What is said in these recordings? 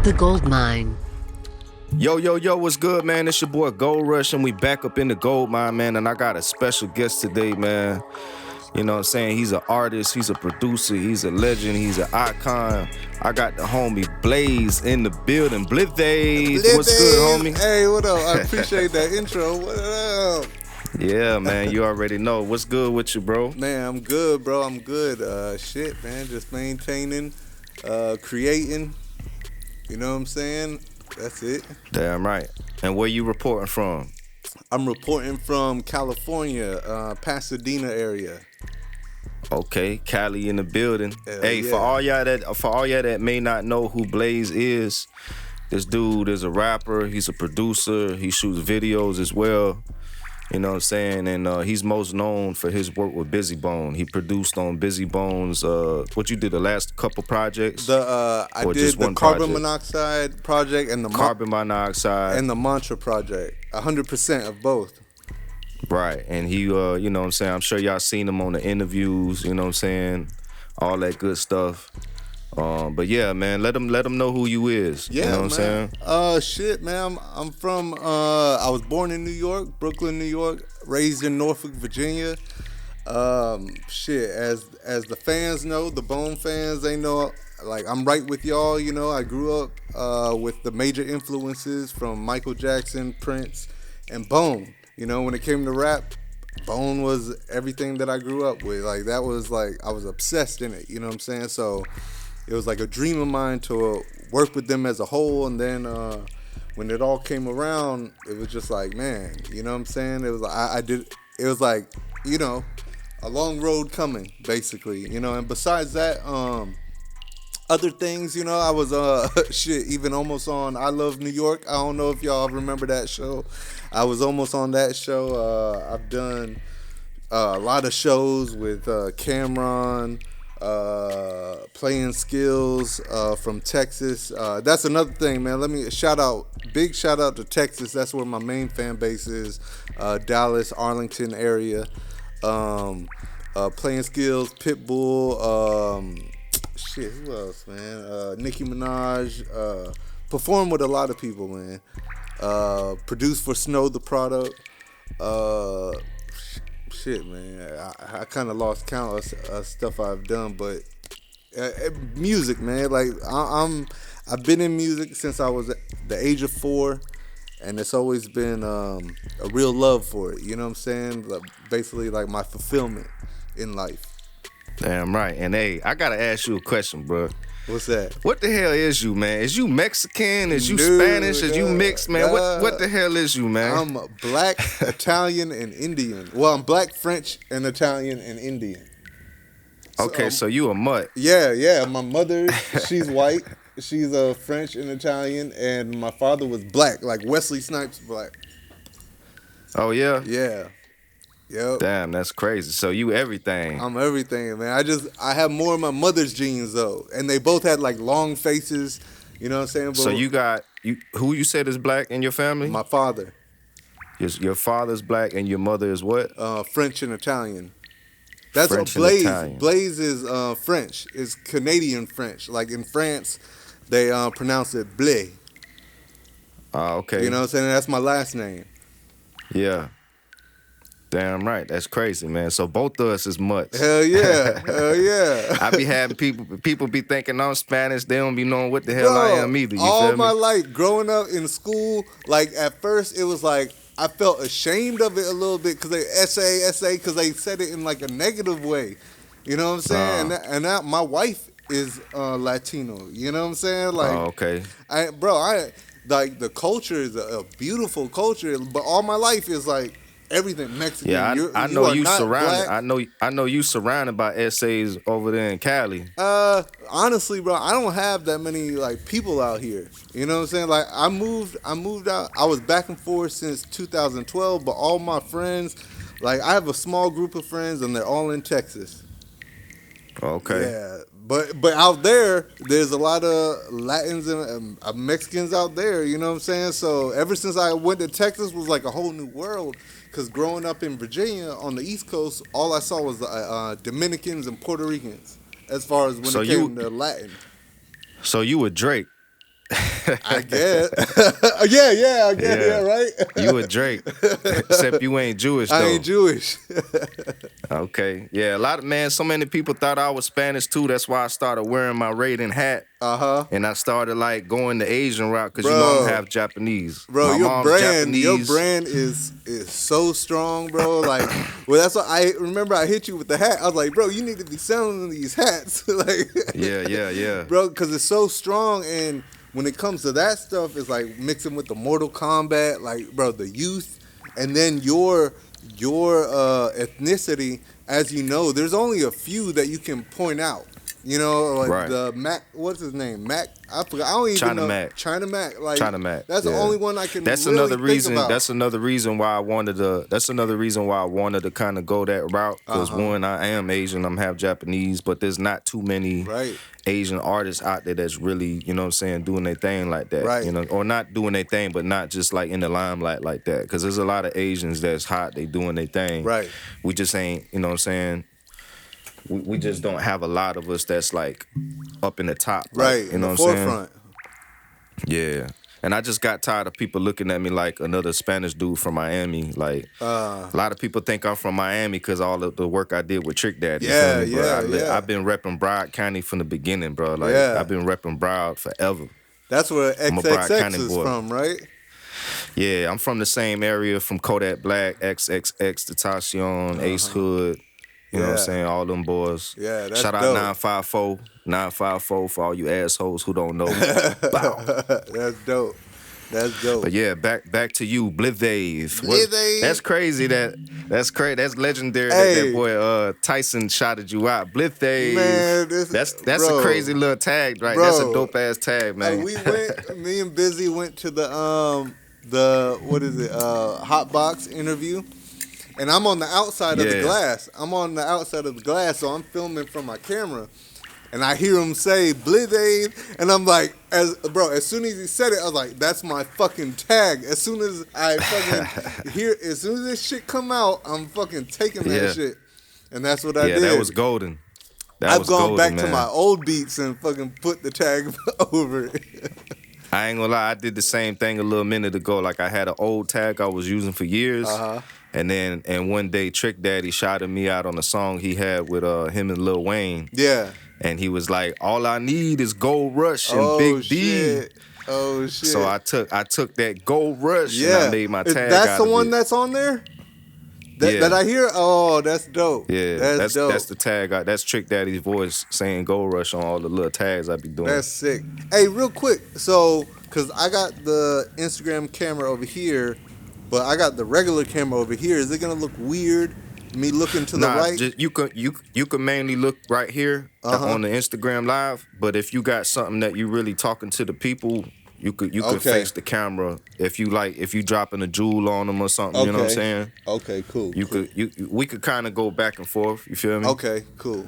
TheGoldMighne. Yo, what's good, man? It's your boy Gold Rush, and we back up in the gold mine, man. And I got a special guest today, man. You know what I'm saying? He's an artist, he's a producer, he's a legend, he's an icon. I got the homie Blais in the building. Blais, what's good, homie? Hey, what up? I appreciate that intro. What up? Yeah, man, you already know. What's good with you, bro? Man, I'm good, bro. I'm good. Shit, man, just maintaining, creating. You know what I'm saying? That's it. Damn right. And where you reporting from? I'm reporting from California, Pasadena area. Okay, Cali in the building. Hey, yeah. for all y'all that may not know who Blais is, this dude is a rapper. He's a producer. He shoots videos as well. You know what I'm saying? And he's most known for his work with Bizzy Bone. He produced on Bizzy Bone's, what you did the last couple projects? I did the carbon monoxide project and the carbon monoxide and the mantra project. 100% of both. Right, and he, you know what I'm saying? I'm sure y'all seen him on the interviews. You know what I'm saying? All that good stuff. But yeah, man, let him know who you is. Yeah, you know what I'm saying? Shit, man. I'm from. I was born in New York, Brooklyn, New York. Raised in Norfolk, Virginia. Shit, as the fans know, the Bone fans, they know. Like, I'm right with y'all. You know, I grew up with the major influences from Michael Jackson, Prince, and Bone. You know, when it came to rap, Bone was everything that I grew up with. Like, that was like, I was obsessed in it. You know what I'm saying? So it was like a dream of mine to work with them as a whole. And then when it all came around, it was just like, man, you know what I'm saying? It was like, it was like, you know, a long road coming, basically, you know. And besides that, other things, you know, I was, even almost on I Love New York. I don't know if y'all remember that show. I was almost on that show. I've done a lot of shows with Cameron, Playing Skills from Texas. That's another thing, man. Let me big shout out to Texas. That's where my main fan base is. Dallas, Arlington area. Playing Skills, Pitbull, who else, man? Nicki Minaj. Performed with a lot of people, man. Produced for Snow the Product. Man. I kind of lost count of stuff I've done, but music, man. Like I've been in music since I was the age of 4, and it's always been a real love for it. You know what I'm saying? Like, basically, like my fulfillment in life. Damn right. And hey, I gotta ask you a question, bro. What's that? What the hell is you, man? Is you Mexican? Is you Spanish? Is you mixed, man? What the hell is you, man? I'm black, Italian, and Indian. Well, I'm black, French, and Italian, and Indian. Okay, so you a mutt. Yeah. My mother, she's white. She's French and Italian, and my father was black, like Wesley Snipes black. Oh, yeah? Yeah. Yep. Damn, that's crazy. So you everything. I'm everything, man. I have more of my mother's genes though, and they both had like long faces. You know what I'm saying? But so who you said is black in your family? My father. Your father's black and your mother is what? French and Italian. That's French what Blais. And Italian. Blais is French. Is Canadian French. Like in France, they pronounce it Blais. Oh, okay. You know what I'm saying? That's my last name. Yeah. Damn right. That's crazy, man. So both of us is mutts. Hell yeah. Hell yeah. I be having people be thinking I'm Spanish. They don't be knowing what the hell I am either. You all feel my me? life, growing up in school, like at first it was like, I felt ashamed of it a little bit because they essay, because they said it in like a negative way. You know what I'm saying? And now my wife is Latino. You know what I'm saying? Like, okay. I like the culture is a beautiful culture, but all my life is like, everything Mexican. Yeah, I know you surrounded. Black. I know you surrounded by essays over there in Cali. Honestly, bro, I don't have that many like people out here. You know what I'm saying? Like I moved out. I was back and forth since 2012, but all my friends, like I have a small group of friends, and they're all in Texas. Okay. Yeah, but out there's a lot of Latins and Mexicans out there. You know what I'm saying? So ever since I went to Texas was like a whole new world. Because growing up in Virginia on the East Coast, all I saw was Dominicans and Puerto Ricans as far as when it came to Latin. So you were Drake. I guess. Yeah, I guess. Yeah, Yeah. right. You a Drake. Except you ain't Jewish I though. ain't Jewish. Okay. Yeah, a lot of man, so many people thought I was Spanish too. That's why I started wearing my Raiden hat. Uh-huh. And I started like going the Asian route because you know I'm Bro. half Japanese. Bro, My mom's your Japanese. brand is so strong, bro. Like, well, that's why I remember I hit you with the hat. I was like, bro, you need to be selling these hats, like, Yeah. bro, because it's so strong. And when it comes to that stuff, it's like mixing with the Mortal Kombat, like, bro, the youth, and then your ethnicity. As you know, there's only a few that you can point out. You know, like Right. the Mac. What's his name? Mac. I forgot. I don't even China know. Mac. China Mac. Like China Mac. that's yeah. the only one I can. That's really another think reason. about. That's another reason why I wanted to. That's another reason why I wanted to kind of go that route. Because one, I am Asian. I'm half Japanese, but there's not too many Right. Asian artists out there that's really, you know what I'm saying, doing their thing like that. Right. You know, or not doing their thing, but not just like in the limelight like that. Because there's a lot of Asians that's hot. They doing their thing. Right. We just ain't. You know what I'm saying. We just don't have a lot of us that's like up in the top. Like, Right. You In know the what I'm saying? forefront. Yeah. And I just got tired of people looking at me like another Spanish dude from Miami. Like, a lot of people think I'm from Miami because all of the work I did with Trick Daddy. Yeah, you feel me? But yeah. I've been repping Broward County from the beginning, bro. Like, Yeah. I've been repping Broward forever. That's where I'm a Broward XXX County is boy. from, right? Yeah, I'm from the same area from Kodak Black, XXX, Tentacion, Ace Hood. You know what I'm Yeah. saying? All them boys. Yeah, that's Shout out dope. 954. 954 for all you assholes who don't know. Bow. That's dope. That's dope. But yeah, back to you, Blais. Blais. That's crazy. That's crazy. That's legendary Hey. that boy Tyson shouted you out. Blais. Man, that's bro. a crazy little tag, right? Bro. That's a dope ass tag, man. Me and Bizzy went to the what is it? Hot Box interview. And I'm on the outside of the Yeah. glass. I'm on the outside of the glass, so I'm filming from my camera. And I hear him say Blais, and I'm like, as soon as he said it, I was like, that's my fucking tag. As soon as I fucking as soon as this shit come out, I'm fucking taking that Yeah. shit. And that's what I Yeah, did. that was golden. I've gone golden, back man. to my old beats and fucking put the tag over it. I ain't gonna lie, I did the same thing a little minute ago. Like I had an old tag I was using for years. And one day Trick Daddy shouted me out on a song he had with him and Lil Wayne. Yeah. And he was like, all I need is Gold Rush and Oh, Big shit. D. Oh shit. So I took that Gold Rush yeah. and I made my tag That's out the of one it. that's on there? Yeah. That I hear? Oh, that's dope. Yeah, That's dope. That's the tag. That's Trick Daddy's voice saying Gold Rush on all the little tags I be doing. That's sick. Hey, real quick. So, because I got the Instagram camera over here, but I got the regular camera over here. Is it going to look weird, me looking to the right? Just, you can mainly look right here on the Instagram live. But if you got something that you really talking to the people, you could face the camera. If you dropping a jewel on them or something, you know what I'm saying? Okay, cool. We could kind of go back and forth. You feel me? Okay, cool.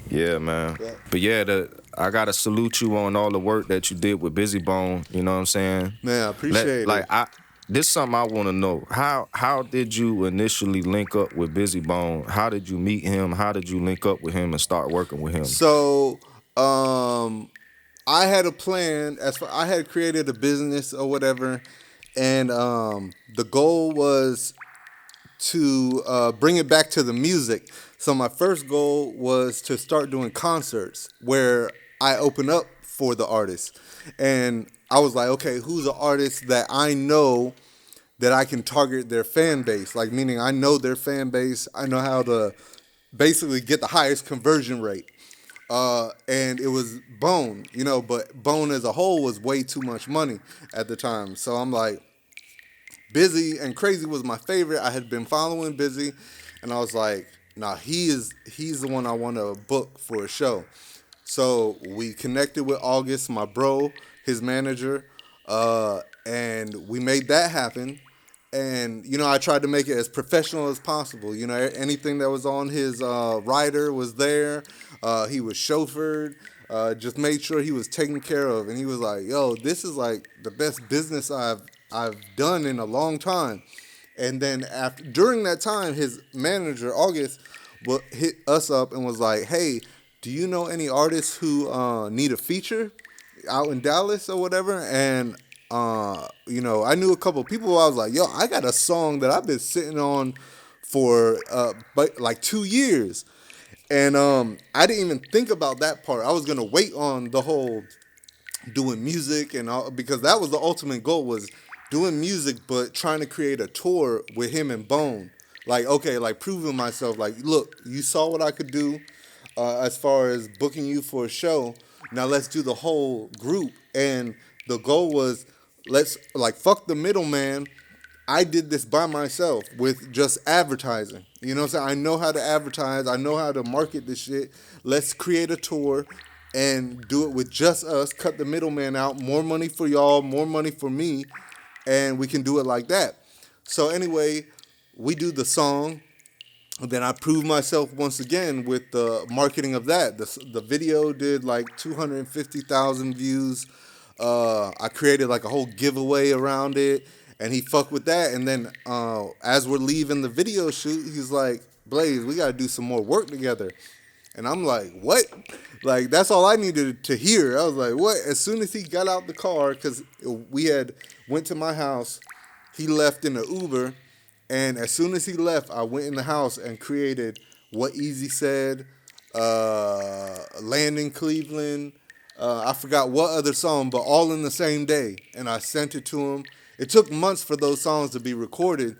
Yeah, man. Yeah. But yeah, I gotta salute you on all the work that you did with Bizzy Bone. You know what I'm saying? Man, I appreciate it. This is something I want to know. How did you initially link up with Bizzy Bone? How did you meet him? How did you link up with him and start working with him? So, I had a plan. I had created a business or whatever, and the goal was to bring it back to the music. So my first goal was to start doing concerts where I open up for the artist, and I was like, okay, who's an artist that I know that I can target their fan base? Like, meaning I know their fan base. I know how to basically get the highest conversion rate. And it was Bone, but Bone as a whole was way too much money at the time. So I'm like, Bizzy and Crazy was my favorite. I had been following Bizzy, and I was like, nah, he's the one I want to book for a show. So we connected with August, my bro, his manager, and we made that happen. And, I tried to make it as professional as possible. Anything that was on his rider was there. He was chauffeured. Just made sure he was taken care of. And he was like, yo, this is like the best business I've done in a long time. And then during that time, his manager, August, hit us up and was like, hey, do you know any artists who need a feature? out in Dallas or whatever, and I knew a couple people. I was like, yo, I got a song that I've been sitting on for but like 2 years, and I didn't even think about that part. I was gonna wait on the whole doing music and all, because that was the ultimate goal, was doing music but trying to create a tour with him and Bone. Like, okay, like proving myself, like, look, you saw what I could do as far as booking you for a show. Now let's do the whole group. And the goal was, let's, like, fuck the middleman. I did this by myself with just advertising. You know what I'm saying? I know how to advertise. I know how to market this shit. Let's create a tour and do it with just us. Cut the middleman out. More money for y'all. More money for me. And we can do it like that. So anyway, we do the song. Then I proved myself once again with the marketing of that. The video did like 250,000 views. I created like a whole giveaway around it, and he fucked with that. And then as we're leaving the video shoot, he's like, Blais, we got to do some more work together. And I'm like, what? Like, that's all I needed to hear. I was like, what? As soon as he got out the car, because we had went to my house, he left in an Uber. And as soon as he left, I went in the house and created What Easy Said, Land in Cleveland. I forgot what other song, but all in the same day. And I sent it to him. It took months for those songs to be recorded,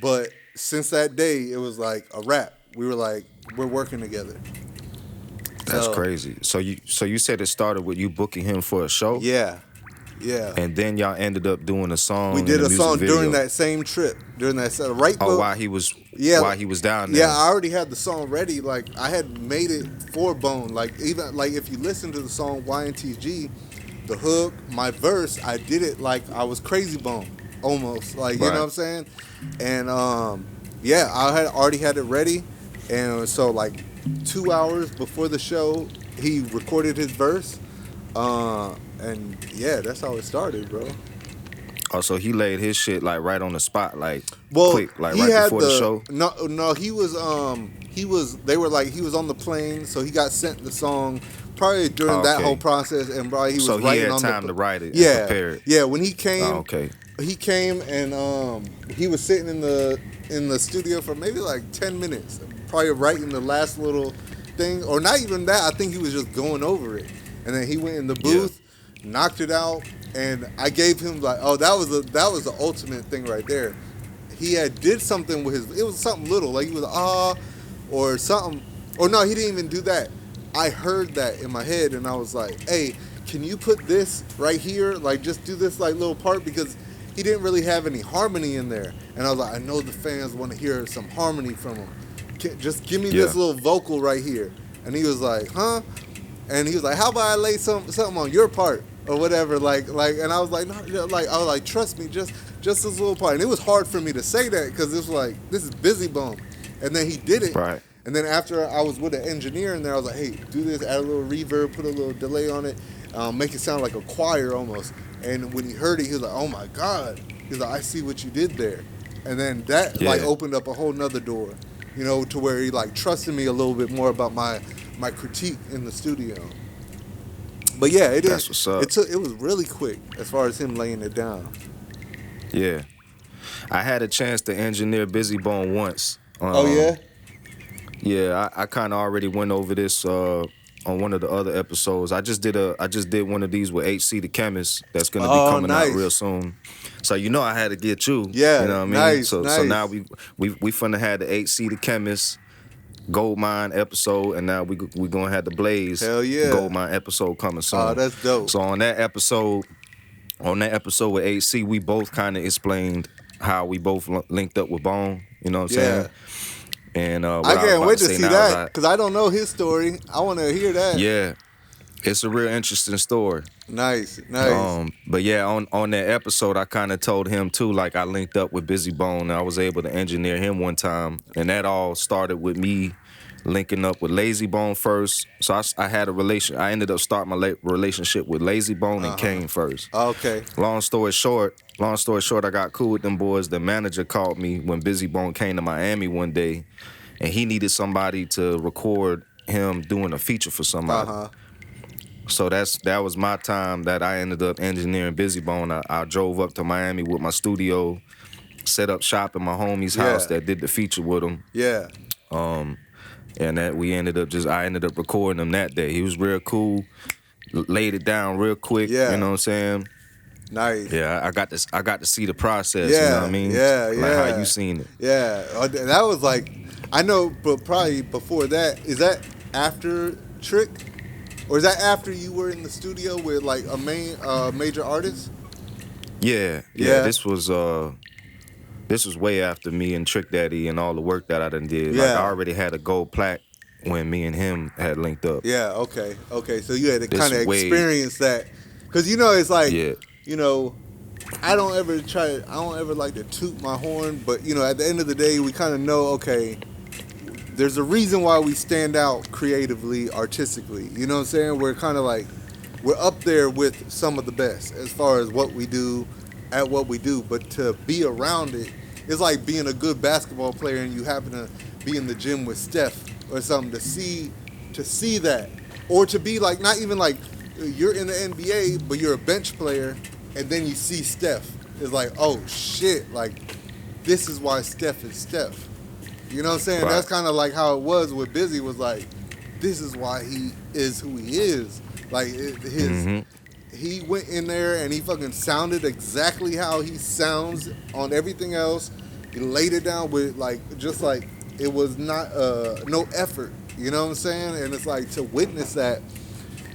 but since that day, it was like a wrap. We were like, we're working together. That's crazy. So you said it started with you booking him for a show? Yeah. Yeah. And then y'all ended up doing a song. We did and a song video. during that same trip. During that right. While he was down there. Yeah, I already had the song ready. Like, I had made it for Bone. Like, even like if you listen to the song YNTG, the hook, my verse, I did it like I was Crazy Bone almost. Like, you know what I'm saying? And yeah, I had already had it ready. And so like 2 hours before the show, he recorded his verse. And yeah, that's how it started, bro. Oh, so he laid his shit like right on the spot, like quick, like right before the show. No, he was. They were like, he was on the plane, so he got sent the song probably during that whole process, and probably he was so writing he had on time to write it. Yeah, and prepare it. Yeah. When he came, he came and he was sitting in the studio for maybe like 10 minutes, probably writing the last little thing, or not even that. I think he was just going over it, and then he went in the booth. Knocked it out, and I gave him like, oh, that was the ultimate thing right there. He had did something with it was something little, like he was or something, or no, he didn't even do that. I heard that in my head, and I was like, hey, can you put this right here, like just do this like little part, because he didn't really have any harmony in there, and I was like, I know the fans want to hear some harmony from him. Just give me this little vocal right here, and he was like, huh? And he was like, how about I lay something on your part or whatever, like, and I was like, no, like, I was like, trust me, just this little part. And it was hard for me to say that because it was like, this is Bizzy Bone. And then he did it. Right. And then after I was with an engineer in there, I was like, hey, do this, add a little reverb, put a little delay on it, make it sound like a choir almost. And when he heard it, he was like, oh my God. He's like, I see what you did there. And then that like opened up a whole nother door, you know, to where he like trusted me a little bit more about my critique in the studio. But yeah, it That's what's up. It was really quick as far as him laying it down. Yeah. I had a chance to engineer Bizzy Bone once. Oh yeah? Yeah, I kind of already went over this on one of the other episodes. I just did one of these with HC the Chemist that's gonna be coming out real soon. So you know I had to get you. Yeah, you know what I mean? Nice. So now we finna have the HC the Chemist GoldMighne episode, and now we gonna have the Blais GoldMighne episode coming soon. Oh, that's dope. So on that episode with HC, we both kind of explained how we both linked up with Bone. You know what I'm saying? And I can't wait to see that because I don't know his story. I want to hear that. Yeah, it's a real interesting story. Nice. But yeah, on that episode, I kind of told him too, like I linked up with Bizzy Bone, and I was able to engineer him one time, and that all started with me linking up with Lazy Bone first. So I had a relation. I ended up starting my relationship with Lazy Bone and Kane first. Okay. Long story short, I got cool with them boys. The manager called me when Bizzy Bone came to Miami one day, and he needed somebody to record him doing a feature for somebody. So that was my time that I ended up engineering Bizzy Bone. I drove up to Miami with my studio, set up shop in my homie's house Yeah. that did the feature with him. Yeah. And that I ended up recording him that day. He was real cool, laid it down real quick, you Yeah. know what I'm saying? Nice. Yeah, I got to see the process, you know what I Yeah. mean? Yeah. Like how Yeah. you seen it. Yeah. That was like, I know, but probably before that. Is that after Trick? Or is that after you were in the studio with like a major artist? Yeah, Yeah. this was way after me and Trick Daddy and all the work that I done did. Like I Yeah. already had a gold plaque when me and him had linked up. Yeah. Okay. Okay. So you had to This kind of way, experience that, because it's like, yeah, you know, I don't ever like to toot my horn, but at the end of the day, we kind of know, okay, there's a reason why we stand out creatively, artistically. You know what I'm saying? We're kind of like, we're up there with some of the best as far as what we do, at what we do. But to be around it, it's like being a good basketball player and you happen to be in the gym with Steph or something, to see that, or to be like, not even like you're in the NBA, but you're a bench player, and then you see Steph. It's like, oh shit, like this is why Steph is Steph. You know what I'm saying? right. That's kind of like how it was with Bizzy. Was like, this is why he is who he is. Like he went in there and he fucking sounded exactly how he sounds on everything else. He laid it down with just like it was not no effort. You know what I'm saying? And it's like, to witness that,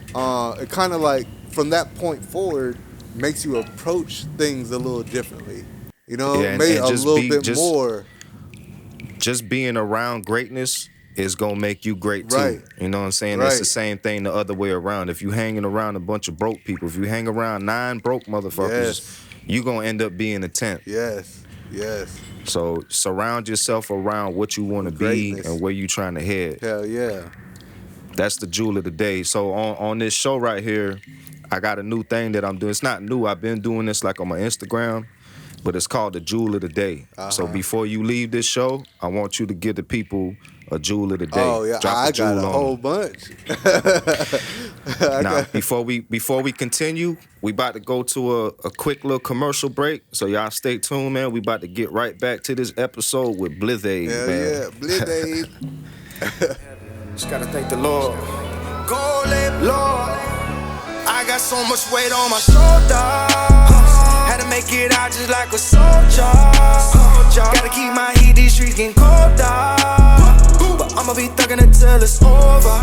it kind of like from that point forward makes you approach things a little differently. Yeah, Maybe and a little bit more. just being around greatness is gonna make you great too. Right. You know what I'm saying? It's the Right. same thing the other way around. If you hanging around a bunch of broke people, if you hang around 9 broke motherfuckers, Yes. you gonna end up being a 10th. Yes. Yes. So surround yourself around what you want to be Greatness. and where you trying to head. Hell yeah. That's the jewel of the day. So on this show right here, I got a new thing that I'm doing. It's not new. I've been doing this like on my Instagram, but it's called the jewel of the day. So before you leave this show, I want you to give the people a jewel of the day. Oh yeah, Drop I a got jewel a on whole them. bunch. Now, before we continue, we about to go to a quick little commercial break. So y'all stay tuned, man. We about to get right back to this episode with Blais, Hell man. yeah, Blais. Just gotta thank the Lord. Lord, I got so much weight on my shoulders. Had to make it out just like a soldier. Gotta keep my heat, these streets getting colder. But I'ma be thugging until it's over.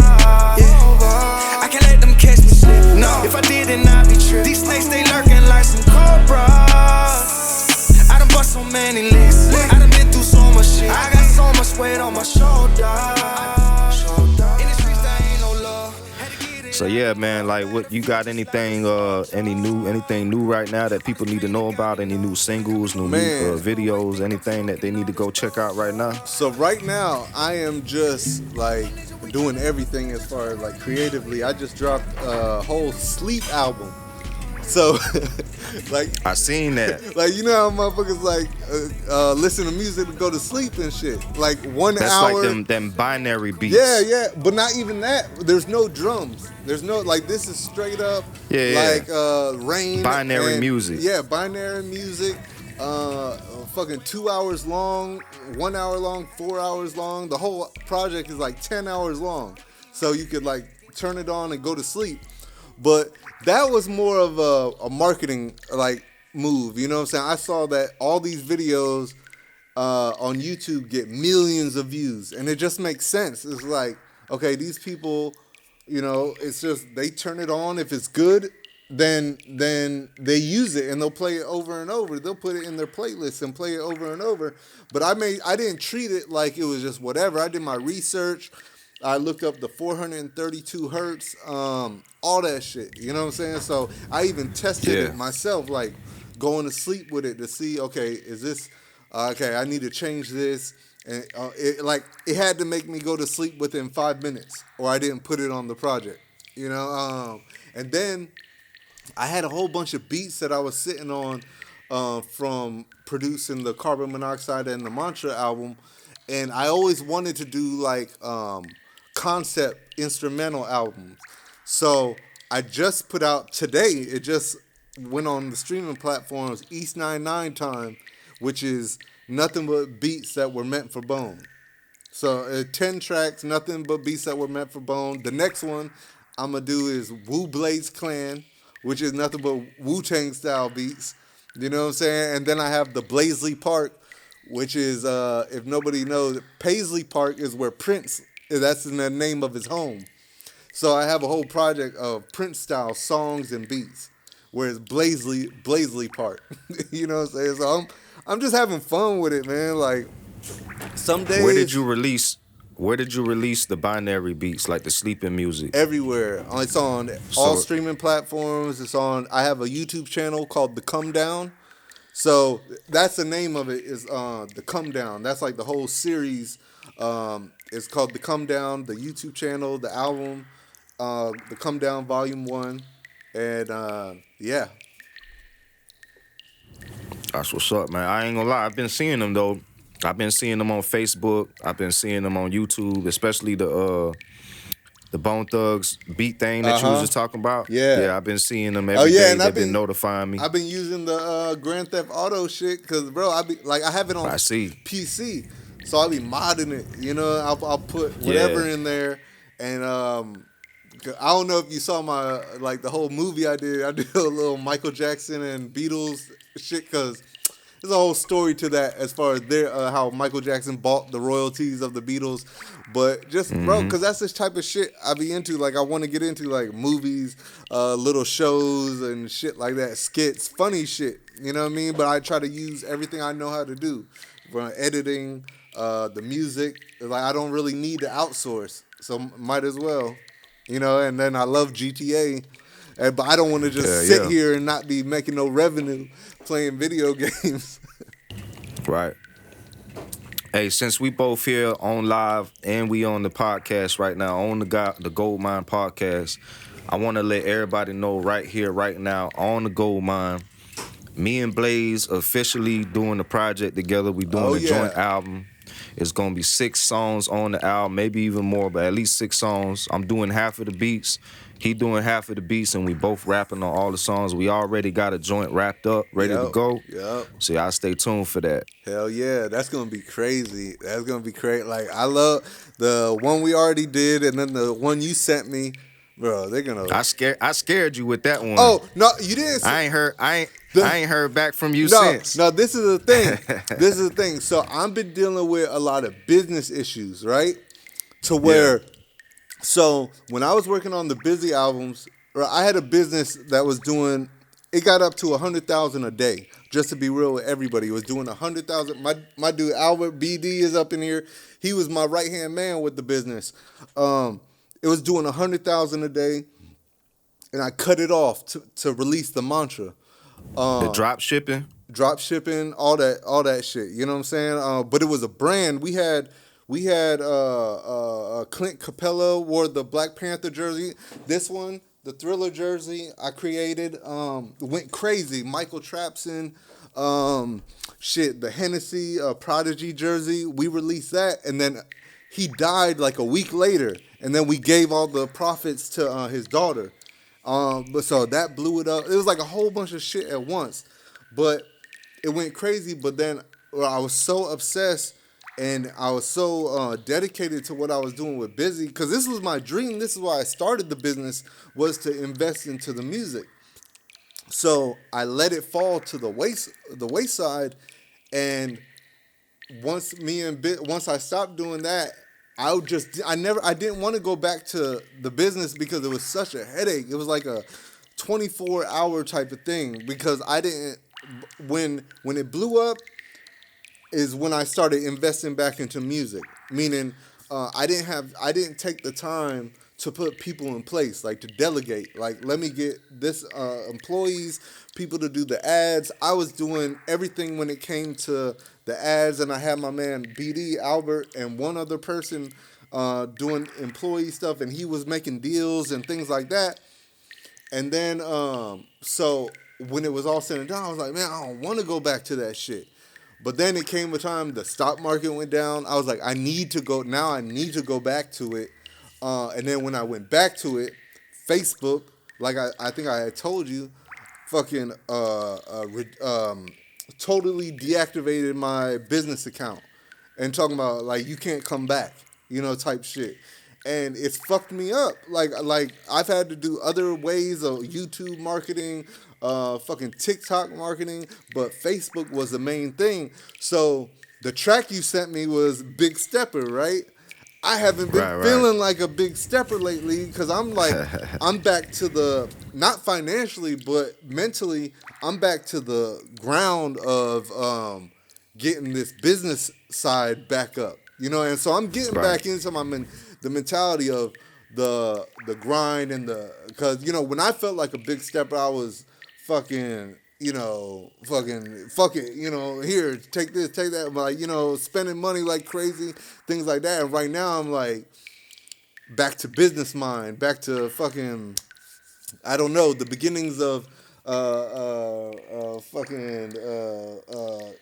Yeah, I can't let them catch me slip. No, if I did, then I'd be tripped. These snakes, they lurking like some cobras. I done bust so many licks. I done been through so much shit. I got so much weight on my shoulders. In the streets, there ain't no love. So yeah, man, like what you got anything anything new right now that people need to know about? Any new singles, new videos, anything that they need to go check out right now? So right now, I am just like doing everything as far as like creatively. I just dropped a whole sleep album. So, like, I seen that. like how motherfuckers like listen to music to go to sleep and shit. Like 1 That's hour. like them binary beats. Yeah, but not even that. There's no drums. There's no this is straight up like rain. Binary music. Yeah, binary music. Fucking 2 hours long, 1 hour long, 4 hours long. The whole project is like 10 hours long. So you could like turn it on and go to sleep. But that was more of a marketing like move. You know what I'm saying? I saw that all these videos on YouTube get millions of views, and it just makes sense. It's like, okay, these people, it's just they turn it on. If it's good, then they use it and they'll play it over and over. They'll put it in their playlist and play it over and over. But I didn't treat it like it was just whatever. I did my research. I looked up the 432 hertz, all that shit. You know what I'm saying? So I even tested it myself, like going to sleep with it to see, okay, is this, okay, I need to change this. And it had to make me go to sleep within 5 minutes or I didn't put it on the project, And then I had a whole bunch of beats that I was sitting on from producing the Carbon Monoxide and the Mantra album. And I always wanted to do like concept instrumental albums. So I just put out today. It just went on the streaming platforms East 99 time, which is nothing but beats that were meant for Bone. So 10 tracks, nothing but beats that were meant for Bone. The next one I'm gonna do is Wu Blaze Clan, which is nothing but Wu Tang style beats. You know what I'm saying? And then I have the Blaisley Park, which is if nobody knows, Paisley Park is where Prince. That's in the name of his home. So I have a whole project of Prince style songs and beats, where it's Blaisley Park. You know what I'm saying? So I'm just having fun with it, man. Like some days. Where did you release the binary beats, like the sleeping music? Everywhere. It's on all streaming platforms. It's on. I have a YouTube channel called The Come Down. So that's the name of it. Is The Come Down. That's like the whole series. It's called The Come Down. The YouTube channel, the album, The Come Down Volume 1, and yeah. That's what's up, man. I ain't gonna lie. I've been seeing them though. I've been seeing them on Facebook. I've been seeing them on YouTube, especially the Bone Thugs beat thing that you was just talking about. Yeah, I've been seeing them every day. They've been notifying me. I've been using the Grand Theft Auto shit because, bro, I have it on PC, so I be modding it. You know, I'll put whatever in there, and I don't know if you saw my the whole movie I did. I did a little Michael Jackson and Beatles shit because. There's a whole story to that as far as how Michael Jackson bought the royalties of the Beatles. But just, bro, because that's this type of shit I be into. Like, I want to get into, like, movies, little shows and shit like that, skits, funny shit. You know what I mean? But I try to use everything I know how to do. From editing, the music. Like, I don't really need to outsource. So, might as well. You know, and then I love GTA. But I don't want to just sit here and not be making no revenue playing video games. Right. Hey, since we both here on live and we on the podcast right now, on the TheGoldMighne podcast, I want to let everybody know right here, right now, on the TheGoldMighne, me and Blais officially doing the project together. We doing a joint album. It's going to be 6 songs on the album, maybe even more, but at least 6 songs. I'm doing half of the beats. He doing half of the beats, and we both rapping on all the songs. We already got a joint wrapped up, ready to go. Yep. So y'all stay tuned for that. Hell yeah, that's gonna be crazy. That's gonna be crazy. Like, I love the one we already did, and then the one you sent me, bro. They're gonna. I scared you with that one. Oh no, you didn't. I ain't heard back from you since. No, this is the thing. This is the thing. So I've been dealing with a lot of business issues, right? To where. So when I was working on the Bizzy albums, I had a business that was doing. It got up to 100,000 a day. Just to be real with everybody, it was doing 100,000. My dude Albert BD is up in here. He was my right hand man with the business. It was doing 100,000 a day, and I cut it off to release the mantra. The drop shipping, all that shit. You know what I'm saying? But it was a brand. We had Clint Capella wore the Black Panther jersey. This one, the Thriller jersey, I created. Went crazy. Michael Trapson, the Hennessy Prodigy jersey. We released that, and then he died like a week later, and then we gave all the profits to his daughter. But so that blew it up. It was like a whole bunch of shit at once, but it went crazy. But then I was so obsessed. And I was so dedicated to what I was doing with Bizzy, because this was my dream. This is why I started the business, was to invest into the music. So I let it fall to the wayside, and once I stopped doing that, I didn't want to go back to the business because it was such a headache. It was like a 24-hour type of thing, because I didn't when it blew up. Is when I started investing back into music. Meaning, I didn't take the time to put people in place, like to delegate. Like, let me get this employees, people to do the ads. I was doing everything when it came to the ads, and I had my man BD, Albert, and one other person doing employee stuff, and he was making deals and things like that. And then, so when it was all said and done, I was like, man, I don't want to go back to that shit. But then it came a time the stock market went down. I was like, I need to go back to it. And then when I went back to it, Facebook like I think I had told you, fucking totally deactivated my business account and talking about like you can't come back, type shit. And it's fucked me up. Like I've had to do other ways of YouTube marketing, fucking TikTok marketing, but Facebook was the main thing. So the track you sent me was Big Stepper, right? I haven't been Right. feeling like a big stepper lately because I'm like, I'm back to not financially, but mentally, I'm back to the ground of getting this business side back up, and so I'm getting Right. back into the mentality of the grind and because, when I felt like a big stepper, I was fucking, fucking, fuck it, here, take this, take that, like, spending money like crazy, things like that. And right now I'm like, back to business mind, back to fucking, I don't know, the beginnings of fucking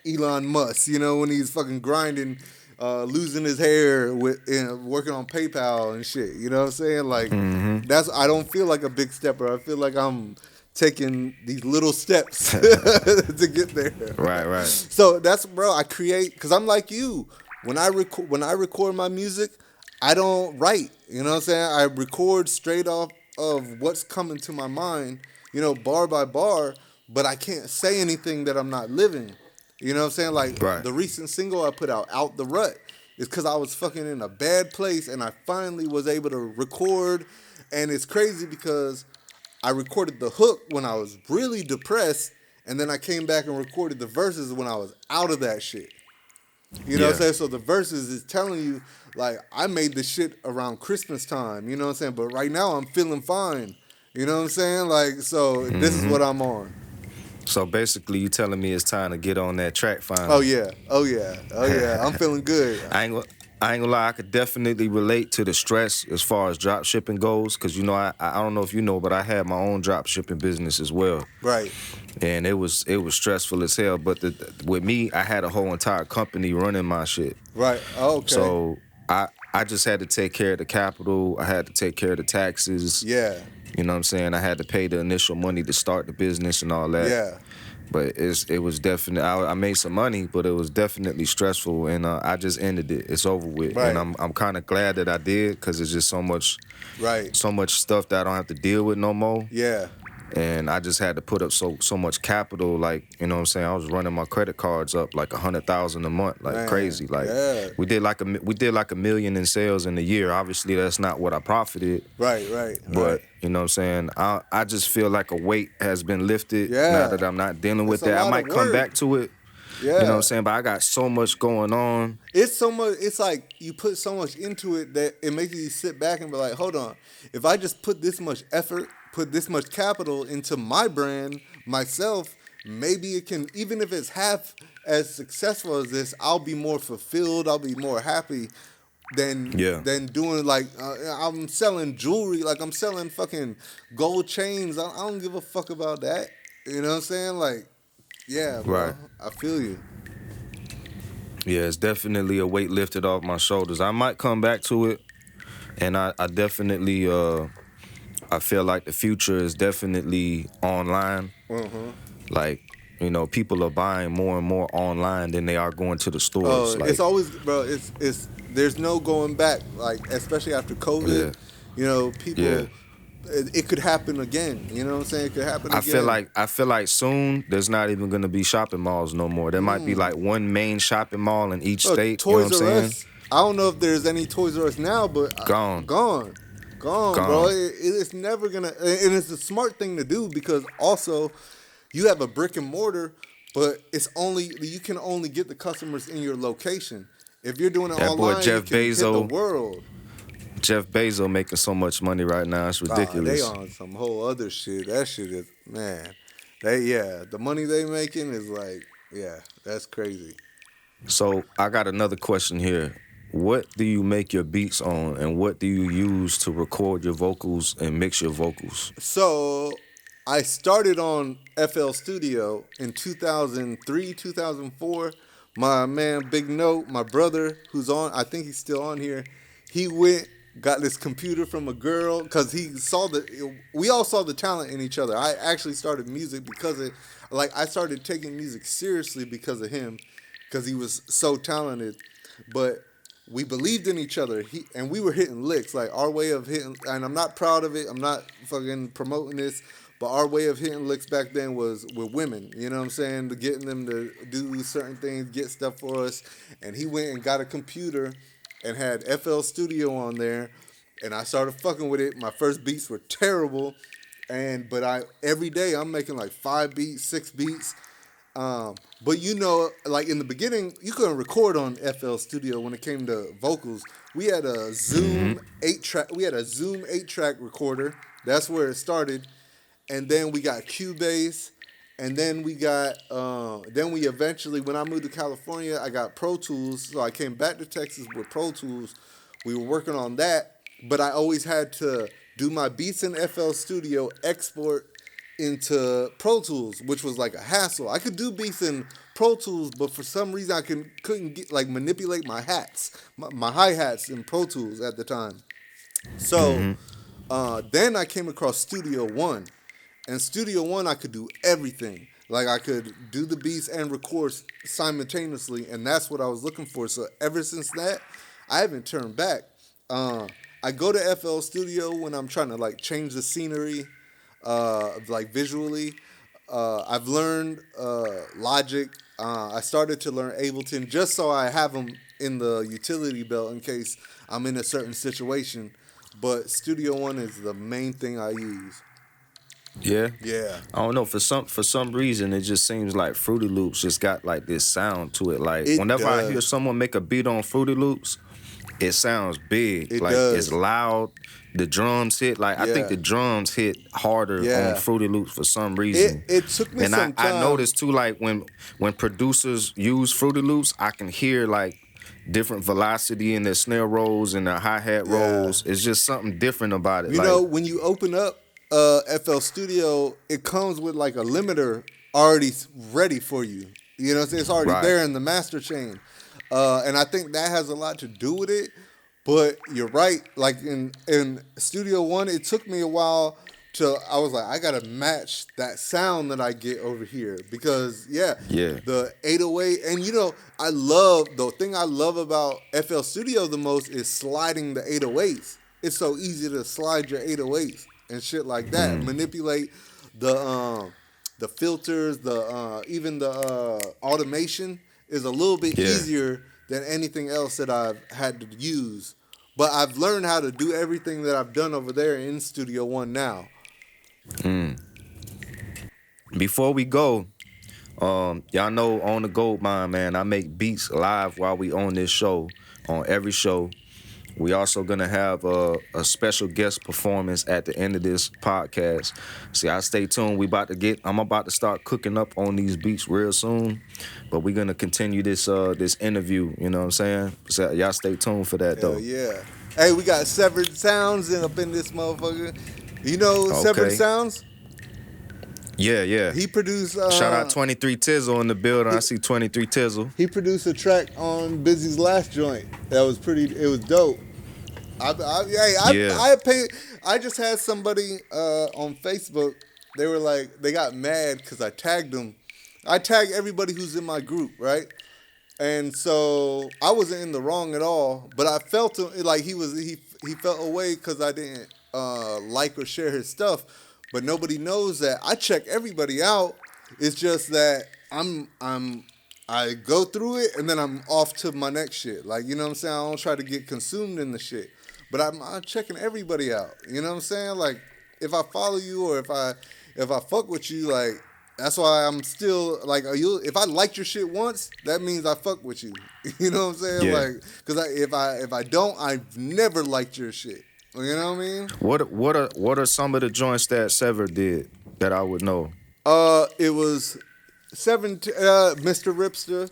Elon Musk, when he's fucking grinding, losing his hair working on PayPal and shit. You know what I'm saying? Like I don't feel like a big stepper. I feel like I'm taking these little steps to get there. Right. So that's, bro, I create because I'm like you. When I record my music, I don't write. You know what I'm saying? I record straight off of what's coming to my mind, bar by bar, but I can't say anything that I'm not living. You know what I'm saying? Like Right. the recent single I put out the Rut, is because I was fucking in a bad place and I finally was able to record. And it's crazy because I recorded the hook when I was really depressed, and then I came back and recorded the verses when I was out of that shit. You know what I'm saying? So the verses is telling you, like, I made this shit around Christmas time, you know what I'm saying? But right now I'm feeling fine. You know what I'm saying? Like, so this is what I'm on. So basically, you telling me it's time to get on that track finally. Oh yeah. I'm feeling good. I ain't gonna lie, I could definitely relate to the stress as far as drop shipping goes, because I don't know if you know, but I had my own drop shipping business as well. Right. And it was stressful as hell. But with me, I had a whole entire company running my shit. Right. Oh, okay. So I just had to take care of the capital. I had to take care of the taxes. Yeah. You know what I'm saying? I had to pay the initial money to start the business and all that. Yeah. But it was definitely, I made some money, but it was definitely stressful, and I just ended it. It's over with, Right. and I'm kind of glad that I did, because it's just so much stuff that I don't have to deal with no more. Yeah. And I just had to put up so much capital, like, you know what I'm saying? I was running my credit cards up like $100,000 a month, like crazy. Like we did like $1 million in sales in a year. Obviously, that's not what I profited. Right. But you know what I'm saying? I just feel like a weight has been lifted now that I'm not dealing with that. I might come back to it. Yeah. You know what I'm saying? But I got so much going on. It's so much. It's like you put so much into it that it makes you sit back and be like, hold on. If I just put this much effort, put this much capital into my brand, myself, maybe it can, even if it's half as successful as this, I'll be more fulfilled. I'll be more happy than doing like, I'm selling jewelry. Like I'm selling fucking gold chains. I don't give a fuck about that. You know what I'm saying? Like, yeah, bro. Right. I feel you. Yeah, it's definitely a weight lifted off my shoulders. I might come back to it, and I definitely, I feel like the future is definitely online. Like, people are buying more and more online than they are going to the stores. Like, it's always, bro. It's there's no going back. Like, especially after COVID, people. Yeah. It could happen again. You know what I'm saying? It could happen again. I feel like soon there's not even gonna be shopping malls no more. There might be like one main shopping mall in each state. Toys you know what I'm saying? Us. I don't know if there's any Toys R Us now, but gone, bro. It's never gonna. And it's a smart thing to do because also you have a brick and mortar, but you can only get the customers in your location. If you're doing it online, boy Jeff you can hit the world. Jeff Bezos making so much money right now, it's ridiculous. They on some whole other shit. That shit is, man. The money they making is like, that's crazy. So I got another question here. What do you make your beats on, and what do you use to record your vocals and mix your vocals? So I started on FL Studio in 2003, 2004. My man Big Note, my brother, who's on, I think he's still on here, he went got this computer from a girl because we all saw the talent in each other. I actually started music because of, like, I started taking music seriously because of him, because he was so talented. But we believed in each other. And we were hitting licks, like our way of hitting. And I'm not proud of it. I'm not fucking promoting this. But our way of hitting licks back then was with women. You know what I'm saying? To getting them to do certain things, get stuff for us. And he went and got a computer and had FL Studio on there. And I started fucking with it. My first beats were terrible. But every day I'm making like 5 beats, 6 beats. But you know, like in the beginning, you couldn't record on FL Studio when it came to vocals. We had a Zoom 8-track. We had a Zoom 8-track recorder. That's where it started. And then we got Cubase, and then we eventually, when I moved to California, I got Pro Tools. So I came back to Texas with Pro Tools. We were working on that, but I always had to do my beats in FL Studio, export into Pro Tools, which was like a hassle. I could do beats in Pro Tools, but for some reason I couldn't get, like, manipulate my hats, my hi-hats in Pro Tools at the time. So then I came across Studio One. And Studio One, I could do everything. Like, I could do the beats and record simultaneously, and that's what I was looking for. So ever since that, I haven't turned back. I go to FL Studio when I'm trying to, like, change the scenery, like, visually. I've learned Logic. I started to learn Ableton just so I have them in the utility belt in case I'm in a certain situation. But Studio One is the main thing I use. Yeah. I don't know, for some reason it just seems like Fruity Loops just got like this sound to it. Like whenever I hear someone make a beat on Fruity Loops, it sounds big. It does. It's loud. The drums hit. Like I think the drums hit harder on Fruity Loops for some reason. It took me some time. And I noticed too, like when producers use Fruity Loops, I can hear like different velocity in their snare rolls and their hi-hat rolls. It's just something different about it. You know, when you open up FL Studio, it comes with like a limiter already ready for you. You know what I'm saying? It's already there in the master chain. And I think that has a lot to do with it. But you're right. Like in Studio One, it took me a while I was like, I gotta match that sound that I get over here. Because the 808, and you know, the thing I love about FL Studio the most is sliding the 808s. It's so easy to slide your 808s. And shit like that. Manipulate the filters, even the automation is a little bit easier than anything else that I've had to use. But I've learned how to do everything that I've done over there in Studio One now. Before we go, y'all know on TheGoldMighne, man, I make beats live while we on this show, on every show. We also gonna have a special guest performance at the end of this podcast. See, I stay tuned. I'm about to start cooking up on these beats real soon, but we're gonna continue this interview. You know what I'm saying? So y'all stay tuned for that though. Yeah. Hey, we got Severed Sounds up in this motherfucker. You know Severed Sounds? Yeah. He produced. Shout out 23 Tizzle in the building. I see 23 Tizzle. He produced a track on Bizzy's last joint. It was dope. I just had somebody on Facebook. They were like, they got mad because I tagged them. I tag everybody who's in my group, right? And so I wasn't in the wrong at all, but I felt like he felt away because I didn't like or share his stuff. But nobody knows that I check everybody out. It's just that I go through it and then I'm off to my next shit. Like, you know what I'm saying? I don't try to get consumed in the shit. But I'm checking everybody out. You know what I'm saying? Like, if I follow you or if I fuck with you, like, that's why I'm still like, if I liked your shit once, that means I fuck with you. You know what I'm saying? Yeah. Like, because if I don't, I've never liked your shit. You know what I mean? What are some of the joints that Sever did that I would know? It was Mr. Ripster.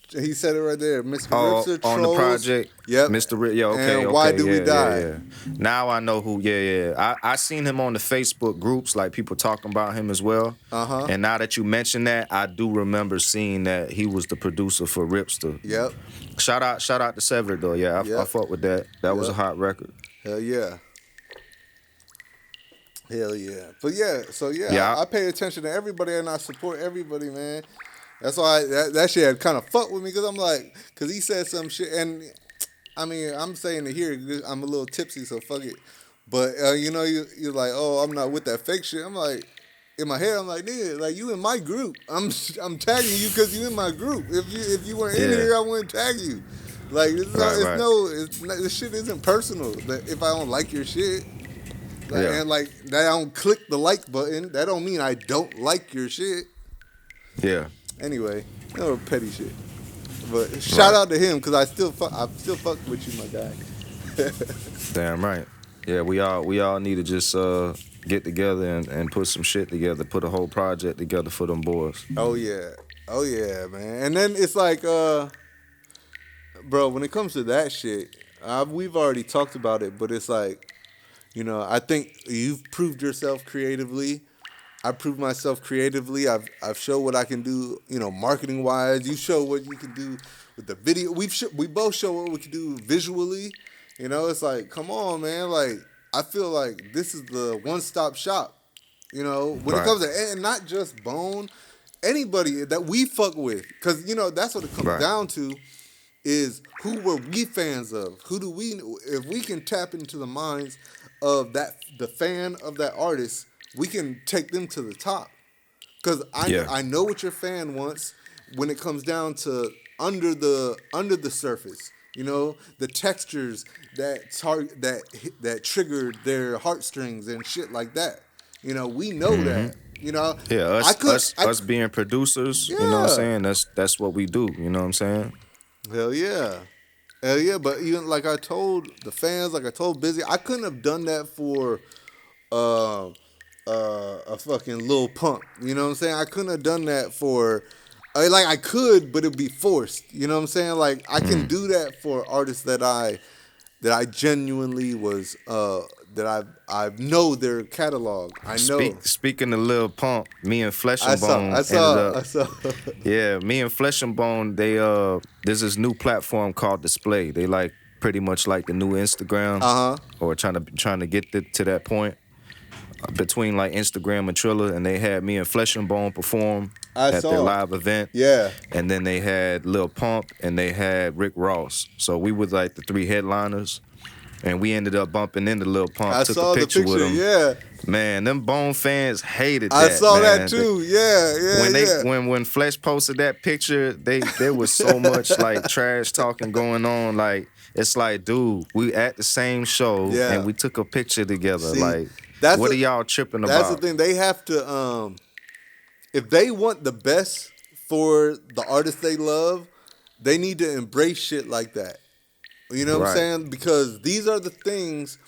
He said it right there, Mr. Ripster. On Trolls. The project. Yep. Mr. Rip. Yeah. Okay. And Why Do We Die? Yeah. Now I know who. Yeah. I seen him on the Facebook groups, like people talking about him as well. And now that you mention that, I do remember seeing that he was the producer for Ripster. Yep. Shout out to Sever though. Yeah, I fuck with that. That was a hot record. Hell yeah. Hell yeah. But yeah, so yeah, Yeah, I pay attention to everybody and I support everybody, man. That's why that shit had kind of fucked with me because I'm like, because he said some shit, and I mean, I'm saying it here, I'm a little tipsy, so fuck it. But you know, you're like, oh, I'm not with that fake shit. I'm like, in my head, I'm like, nigga, like you in my group. I'm tagging you because you in my group. If you weren't in yeah, here, I wouldn't tag you. Like right, right, this shit isn't personal. That if I don't like your shit, like, yeah, and like that I don't click the like button, that don't mean I don't like your shit. yeah, Anyway, no petty shit. But shout right. out to him because I still fuck with you, my guy. Damn right. Yeah, we all need to just get together and put some shit together, put a whole project together for them boys. Oh yeah, man. And then it's like, bro, when it comes to that shit, we've already talked about it, but it's like, you know, I think you've proved yourself creatively. I proved myself creatively. I've showed what I can do, you know, marketing wise. You show what you can do with the video. We both show what we can do visually. You know, it's like, come on, man. Like, I feel like this is the one-stop shop. You know, when it Right, comes to, and not just Bone, anybody that we fuck with, because you know that's what it comes right. down to. Is who were we fans of? Who do we? If we can tap into the minds of the fan of that artist, we can take them to the top. Because Yeah, I know what your fan wants when it comes down to under the surface. You know, the textures that triggered their heartstrings and shit like that. You know, we know that. You know, yeah. I could, Us being producers, you know what I'm yeah, saying? That's what we do. You know what I'm saying? hell yeah. Hell yeah, but even like I told the fans, like I told Bizzy, I couldn't have done that for uh, a fucking Lil Pump. You know what I'm saying? I couldn't have done that for, like I could, but it'd be forced. You know what I'm saying? Like I can do that for artists that I genuinely was that I know their catalog. I know. Speaking of Lil Pump, me and Flesh I and saw. Bone I ended saw. up. I saw. Yeah, me and Flesh and Bone, they there's this new platform called Display. They like pretty much like the new Instagram, Uh huh. or trying to get to that point between like Instagram and Triller, and they had me and Flesh and Bone perform I at their saw. live event. Yeah. And then they had Lil Pump and they had Rick Ross. So we were like the three headliners. And we ended up bumping into Lil Pump, I took a saw the picture with picture. him. Yeah. Man, them Bone fans hated I that, saw man. that too. Yeah. Yeah. When Flesh posted that picture, there was so much like trash talking going on. Like, it's like, dude, we at the same show Yeah. and we took a picture together. See, Like, what are y'all tripping that's about? the thing. They have to, if they want the best for the artist they love, they need to embrace shit like that. You know what I'm Right. saying? Because these are the things.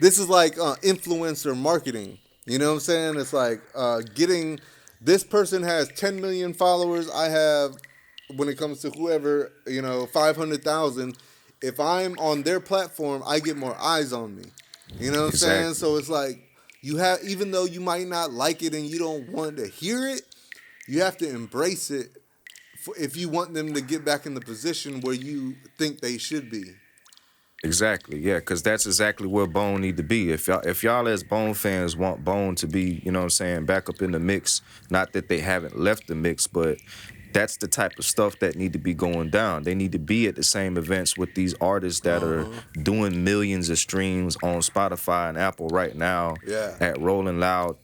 This is like influencer marketing. You know what I'm saying? It's like getting. This person has 10 million followers. I have, when it comes to whoever, 500,000. If I'm on their platform, I get more eyes on me. You know what I'm saying? Exactly. So it's like you have, even though you might not like it and you don't want to hear it, you have to embrace it if you want them to get back in the position where you think they should be. Exactly, yeah, because that's exactly where Bone need to be. If y'all as Bone fans want Bone to be, you know what I'm saying, back up in the mix, not that they haven't left the mix, but that's the type of stuff that need to be going down. They need to be at the same events with these artists that are doing millions of streams on Spotify and Apple right now. Yeah. At Rolling Loud.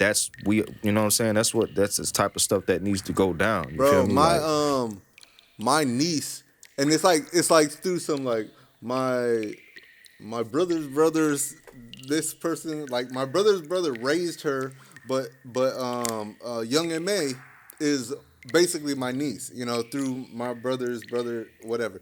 You know what I'm saying? That's the type of stuff that needs to go down. You Bro, feel me? my niece, and it's like through some like my brother's this person, like my brother's brother raised her, but young M.A. is basically my niece, through my brother's brother, whatever.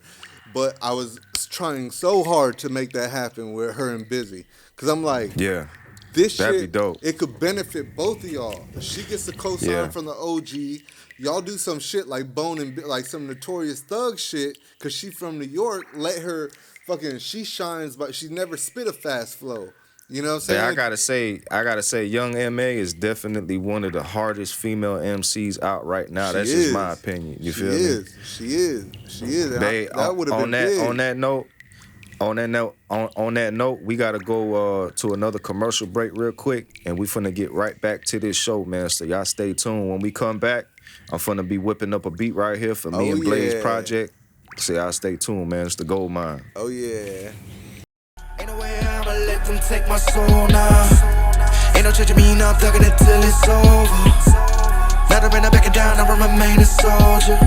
But I was trying so hard to make that happen with her and Bizzy, because I'm like, Yeah. this That'd shit, be dope. it could benefit both of y'all. She gets a cosign Yeah. from the OG. Y'all do some shit like Bone and like some Notorious Thug shit, because she from New York. Let her fucking, she shines, but she never spit a fast flow. You know what I'm saying? Yeah, I gotta say, Young M.A. is definitely one of the hardest female MCs out right now. That's just my opinion. You feel me? She is. And They that would have been big. on that note, On that note, we gotta go to another commercial break real quick, and we finna get right back to this show, man. So y'all stay tuned. When we come back, I'm finna be whipping up a beat right here for me Oh and Blais yeah. project. So y'all stay tuned, man. It's the GoldMighne. Oh yeah. Ain't no way I'ma let them take my soul now. Ain't no changing me, now I'm thugging it till it's over. Never been a backing down, I remain a soldier.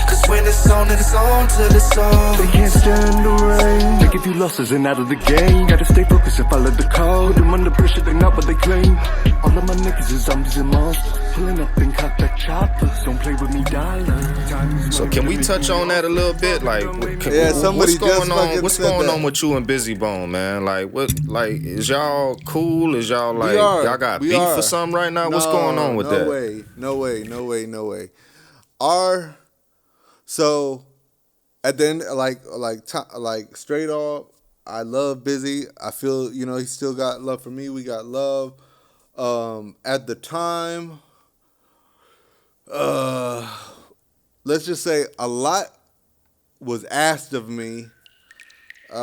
Cause when it's on, then it's on till it's over. They can't stand the rain. They give you losses and out of the game. Gotta stay focused and follow the code. Put them under pressure, they not what they claim. All of my niggas is zombies and monsters. Pulling up and cock that choppers. Don't play with me, dollar. So can we touch on that a little bit? Like, somebody what's going just on? fucking What's said going that. on with you and Bizzy Bone, man? Like, is y'all cool? Is y'all like, y'all got We beef are. or something right now? What's going on with that? No way. So at the end, like straight off, I love Bizzy. I feel he still got love for me. We got love. At the time, let's just say a lot was asked of me. I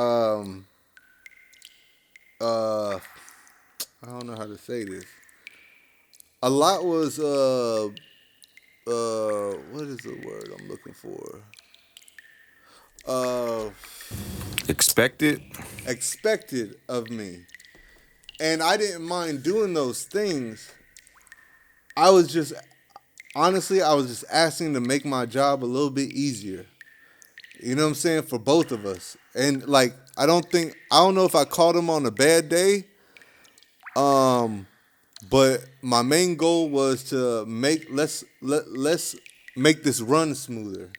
don't know how to say this. A lot was what is the word I'm looking for? Expected? Expected of me. And I didn't mind doing those things. I was just asking to make my job a little bit easier. You know what I'm saying? For both of us. And like I don't know if I caught him on a bad day. But my main goal was to let's make this run smoother.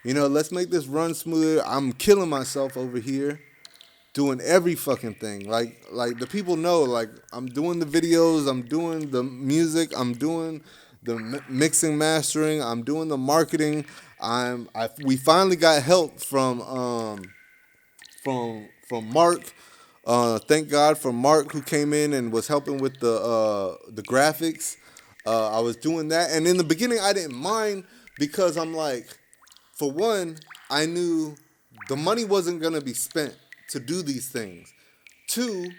Let's make this run smoother. I'm killing myself over here doing every fucking thing. Like the people know, like I'm doing the videos, I'm doing the music, I'm doing the mixing, mastering, I'm doing the marketing. We finally got help from Mark. Thank God for Mark who came in and was helping with the graphics. I was doing that, and in the beginning I didn't mind because I'm like, for one, I knew the money wasn't gonna be spent to do these things. Two,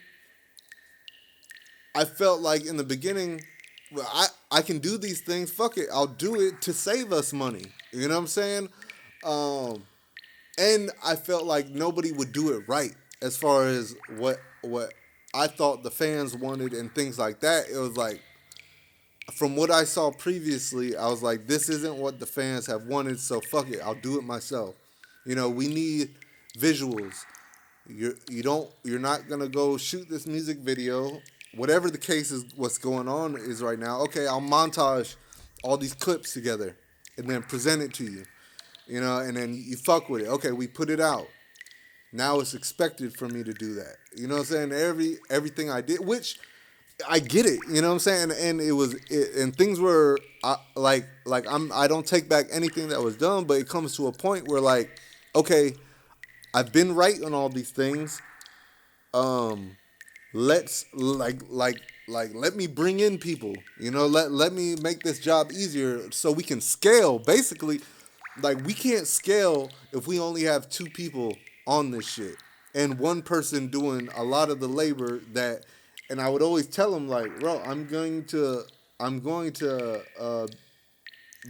I felt like in the beginning, well, I can do these things. Fuck it, I'll do it to save us money. You know what I'm saying? And I felt like nobody would do it right as far as what I thought the fans wanted and things like that. It was like, from what I saw previously, I was like, this isn't what the fans have wanted, so fuck it, I'll do it myself. We need visuals. You're not gonna go shoot this music video, whatever the case is. What's going on is right now. Okay, I'll montage all these clips together and then present it to you. And then you fuck with it. Okay, we put it out. Now it's expected for me to do that. You know what I'm saying? Everything I did, which I get it. You know what I'm saying? And and things were I don't take back anything that was done, but it comes to a point where like, okay, I've been right on all these things. Let's let me bring in people. Let me make this job easier so we can scale. Basically, like we can't scale if we only have two people on this shit and one person doing a lot of the labor that. And I would always tell them like, bro, I'm going to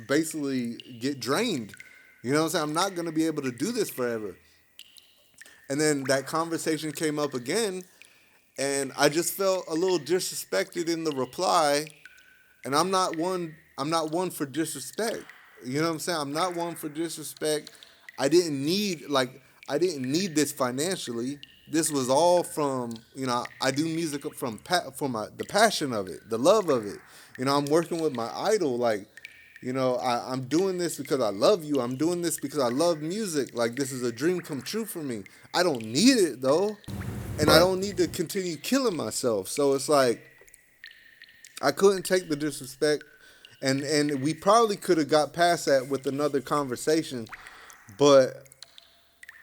basically get drained. You know what I'm saying? I'm not going to be able to do this forever. And then that conversation came up again, and I just felt a little disrespected in the reply. And I'm not one for disrespect. You know what I'm saying? I'm not one for disrespect. I didn't need this financially. This was all from, I do music from the passion of it, the love of it. I'm working with my idol. Like, I'm doing this because I love you. I'm doing this because I love music. Like, this is a dream come true for me. I don't need it, though. And I don't need to continue killing myself. So it's like, I couldn't take the disrespect. And we probably could have got past that with another conversation. But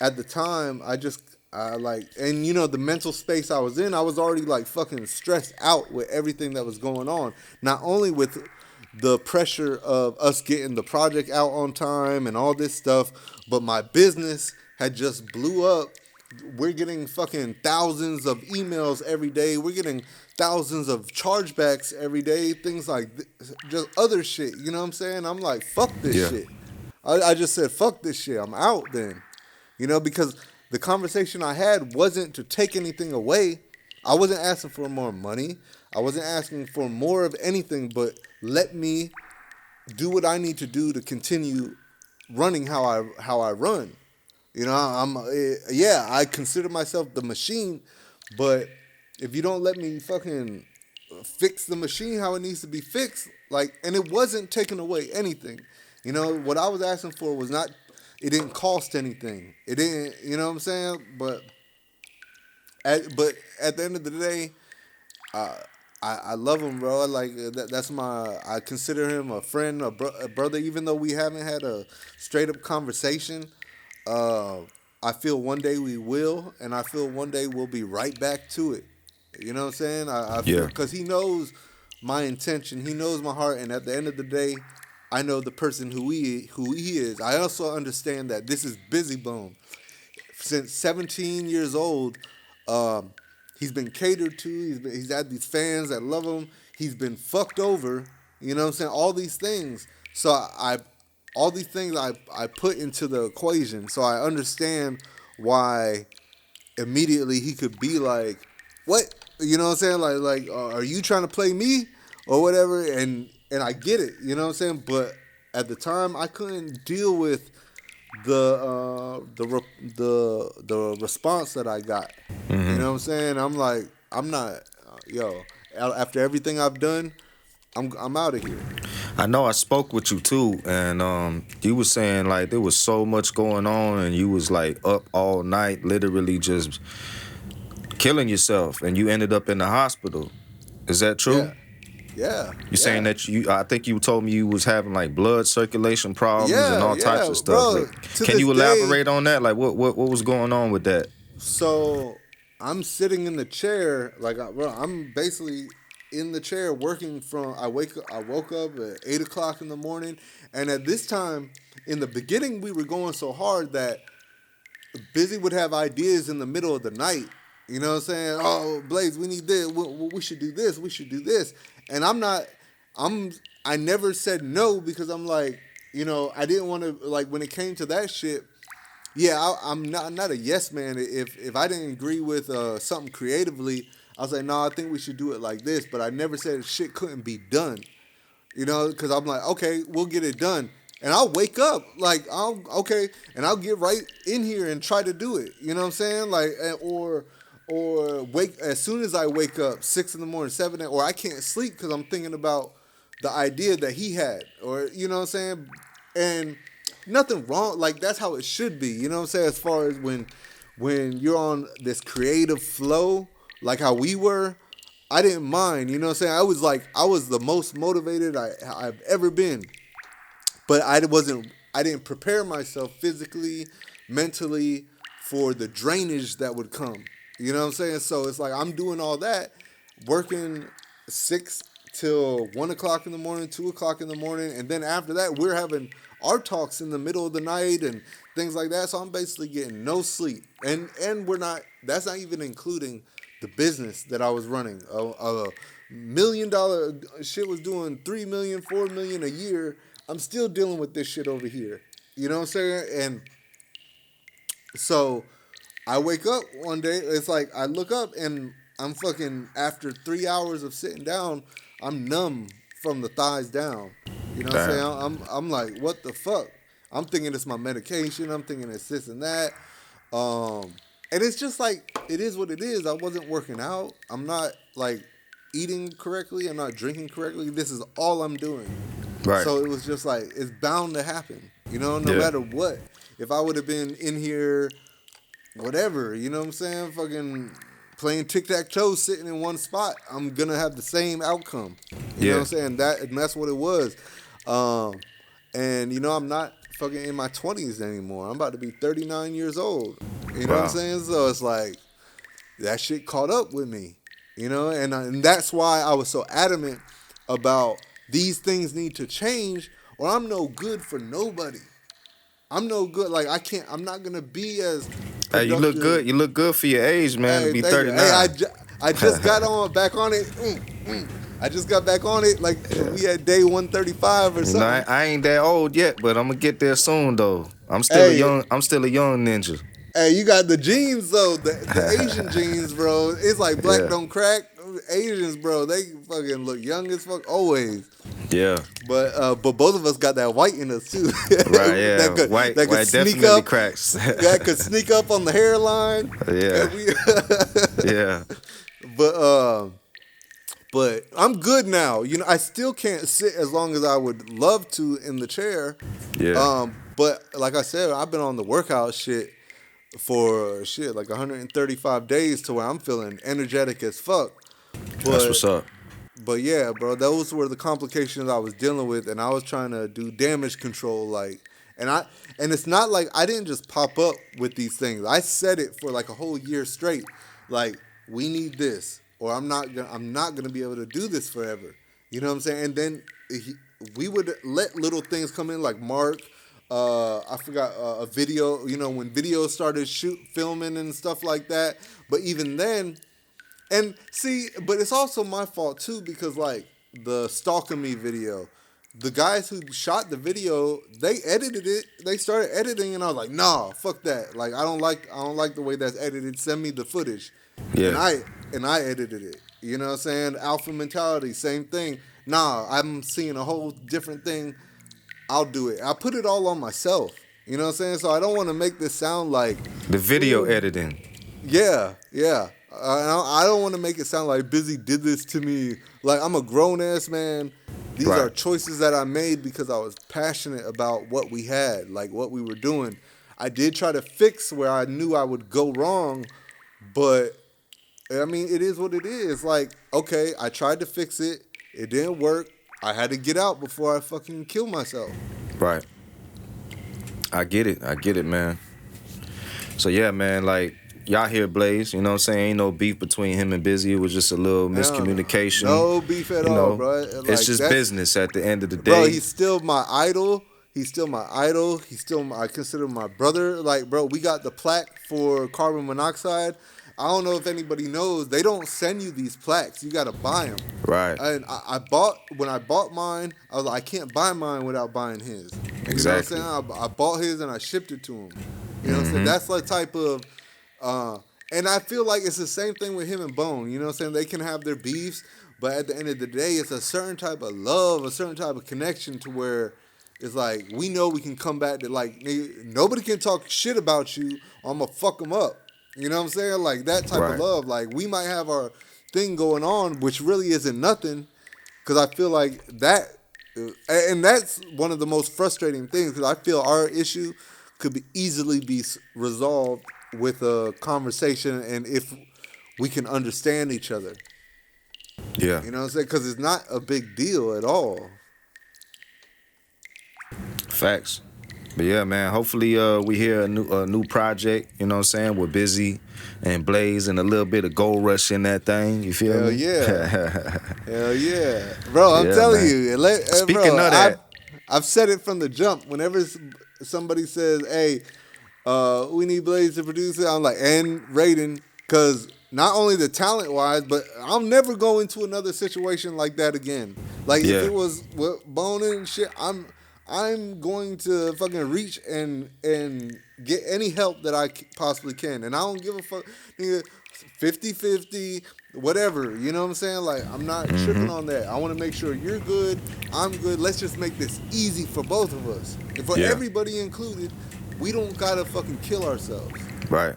at the time, the mental space I was in, I was already like fucking stressed out with everything that was going on. Not only with the pressure of us getting the project out on time and all this stuff, but my business had just blew up we're getting fucking thousands of emails every day. We're getting thousands of chargebacks every day. Things like just other shit. You know what I'm saying? I'm like, fuck this Yeah. shit. I just said, fuck this shit. I'm out then. You know, because the conversation I had wasn't to take anything away. I wasn't asking for more money. I wasn't asking for more of anything, but let me do what I need to do to continue running how I run. You know, I consider myself the machine, but if you don't let me fucking fix the machine how it needs to be fixed, like, and it wasn't taking away anything. You know, what I was asking for was not, it didn't cost anything. It didn't, you know what I'm saying? But at the end of the day, I love him, bro. Like that's my. I consider him a friend, a brother. Even though we haven't had a straight up conversation, I feel one day we will, and I feel one day we'll be right back to it. You know what I'm saying? I feel, because he knows my intention. He knows my heart, and at the end of the day, I know the person who he is. I also understand that this is Bizzy Bone. Since 17 years old, he's been catered to. He's had these fans that love him. He's been fucked over. You know what I'm saying? All these things. So all these things I put into the equation. So I understand why immediately he could be like, what? You know what I'm saying? Like, are you trying to play me or whatever? And I get it. You know what I'm saying? But at the time, I couldn't deal with the response that I got. You know what I'm saying? I'm like, I'm not, after everything I've done, I'm out of here. I know I spoke with you too, and you was saying like there was so much going on, and you was like up all night, literally just killing yourself, and you ended up in the hospital. Is that true? Yeah. You saying that I think you told me you was having like blood circulation problems and all types of stuff. Bro, like, can you elaborate on that? Like what was going on with that? So I'm sitting in the chair, like I'm basically in the chair working from. I woke up at 8 o'clock in the morning, and at this time in the beginning we were going so hard that Bizzy would have ideas in the middle of the night. You know what I'm saying? Oh, Blais, we need this. We should do this. We should do this. And I never said no because I'm like, you know, I didn't want to, like, when it came to that shit, I'm not a yes man. If I didn't agree with something creatively, I was like, no, I think we should do it like this. But I never said shit couldn't be done. You know, because I'm like, okay, we'll get it done. And I'll wake up, like, and I'll get right in here and try to do it. You know what I'm saying? Like, or wake, as soon as I wake up, 6 in the morning, 7, or I can't sleep because I'm thinking about the idea that he had, or, you know what I'm saying? And nothing wrong, like, that's how it should be, you know what I'm saying? As far as when you're on this creative flow, like how we were, I didn't mind, you know what I'm saying? I was the most motivated I've ever been, but I didn't prepare myself physically, mentally for the drainage that would come. You know what I'm saying? So it's like I'm doing all that, working 6 till 1 o'clock in the morning, 2 o'clock in the morning, and then after that we're having our talks in the middle of the night and things like that. So I'm basically getting no sleep, and that's not even including the business that I was running. A $1 million shit was doing $3 million, $4 million a year. I'm still dealing with this shit over here. You know what I'm saying? And so I wake up one day, it's like I look up and I'm fucking, after 3 hours of sitting down, I'm numb from the thighs down. You know what I'm saying? I'm like, what the fuck? I'm thinking it's my medication. I'm thinking it's this and that. And it's just like, it is what it is. I wasn't working out. I'm not like eating correctly. I'm not drinking correctly. This is all I'm doing. Right. So it was just like, it's bound to happen. You know, no matter what. If I would have been in here, whatever, you know what I'm saying? Fucking playing tic-tac-toe, sitting in one spot, I'm going to have the same outcome. You know what I'm saying? That's what it was. And, you know, I'm not fucking in my 20s anymore. I'm about to be 39 years old. You know what I'm saying? So it's like, that shit caught up with me. You know? And that's why I was so adamant about these things need to change or I'm no good for nobody. I'm no good. Like, I'm not going to be as Hey, you look good. You look good for your age, man. To Hey, be thank you. 39. Hey, I just got back on it. I just got back on it. Like we at day 135 or You know, something. I ain't that old yet, but I'm gonna get there soon though. I'm still a Hey, young. I'm still a young ninja. hey, you got the genes though, the Asian genes, bro. It's like black Yeah. don't crack. Asians, bro, they fucking look young as fuck always. Yeah. But both of us got that white in us too. Right. Yeah. that could white sneak definitely up. cracks. That could sneak up on the hairline. Yeah. And Yeah. but I'm good now. You know, I still can't sit as long as I would love to in the chair. Yeah. But like I said, I've been on the workout shit for like 135 days to where I'm feeling energetic as fuck. That's what's up. But yeah, bro, those were the complications I was dealing with, and I was trying to do damage control, like, and it's not like I didn't just pop up with these things. I said it for like a whole year straight, like we need this, or I'm not gonna be able to do this forever. You know what I'm saying? And then we would let little things come in, like Mark. I forgot a video. You know, when videos started filming and stuff like that. But even then. And see, but it's also my fault too, because like the Stalking Me video, the guys who shot the video, they edited it. They started editing, and I was like, nah, fuck that. Like I don't like the way that's edited. Send me the footage. Yeah. And I edited it. You know what I'm saying? Alpha mentality, same thing. Nah, I'm seeing a whole different thing. I'll do it. I put it all on myself. You know what I'm saying? So I don't want to make this sound like The video editing. Yeah. I don't want to make it sound like Bizzy did this to me. Like, I'm a grown-ass man. These Right. are choices that I made because I was passionate about what we had, like what we were doing. I did try to fix where I knew I would go wrong, but, I mean, it is what it is. Like, okay, I tried to fix it. It didn't work. I had to get out before I fucking kill myself. Right. I get it, man. So yeah, man, like y'all hear Blais, you know what I'm saying? Ain't no beef between him and Bizzy. It was just a little miscommunication. No beef at all, bro. Like, it's just business at the end of the day. Bro, he's still my idol. I consider my brother. Like, bro, we got the plaque for carbon monoxide. I don't know if anybody knows. They don't send you these plaques. You got to buy them. Right. And when I bought mine, I was like, I can't buy mine without buying his. Exactly. You know what I'm saying? I bought his and I shipped it to him. You know what I'm saying? That's the type of... and I feel like it's the same thing with him and Bone. You know what I'm saying? They can have their beefs, but at the end of the day, it's a certain type of love, a certain type of connection to where it's like, we know we can come back to, like, nobody can talk shit about you, or I'm going to fuck them up. You know what I'm saying? Like, that type of love. Like, we might have our thing going on, which really isn't nothing, because I feel like that, and that's one of the most frustrating things, because I feel our issue could easily be resolved with a conversation, and if we can understand each other. Yeah. You know what I'm saying? Because it's not a big deal at all. Facts. But yeah, man, hopefully we hear a new project, you know what I'm saying, with Bizzy and Blais and a little bit of Gold Rush in that thing. You feel Hell me? yeah. Hell yeah. Bro, I'm Yeah, telling man. you. Speaking of that. I've said it from the jump. Whenever somebody says, hey, we need Blais to produce it, I'm like, and Raiden, because not only the talent-wise, but I'll never go into another situation like that again. Like, Yeah. if it was with Bone and shit, I'm going to fucking reach and get any help that I possibly can. And I don't give a fuck, nigga, 50-50, whatever. You know what I'm saying? Like, I'm not tripping on that. I want to make sure you're good, I'm good. Let's just make this easy for both of us. And for everybody included, we don't gotta fucking kill ourselves. Right.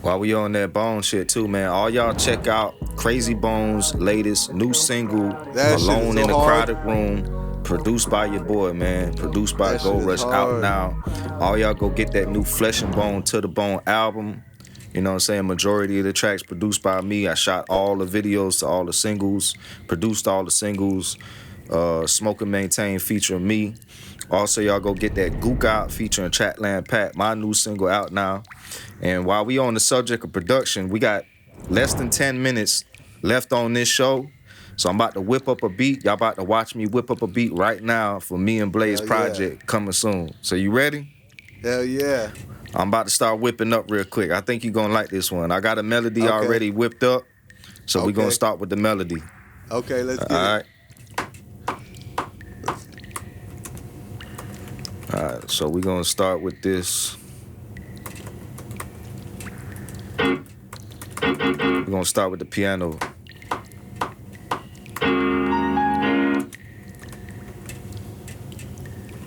While we on that Bone shit too, man, all y'all check out Crazy Bone's latest new single, That shit Alone is in so the hard. Crowded Room, produced by your boy, man, produced by That shit Gold is Rush, out hard. now. All y'all go get that new Flesh and Bone to the Bone album. You know what I'm saying? Majority of the tracks produced by me. I shot all the videos to all the singles, produced all the singles. Smoke and Maintain featuring me. Also, y'all go get that Gook Out featuring Chatland Pat, my new single, out now. And while we on the subject of production, we got less than 10 minutes left on this show. So I'm about to whip up a beat. Y'all about to watch me whip up a beat right now for me and Blais Hell yeah. project coming soon. So you ready? Hell yeah. I'm about to start whipping up real quick. I think you're gonna like this one. I got a melody already whipped up, so we're gonna start with the melody. Okay, let's get All it. right. All right, so we're gonna start with this. We're gonna start with the piano.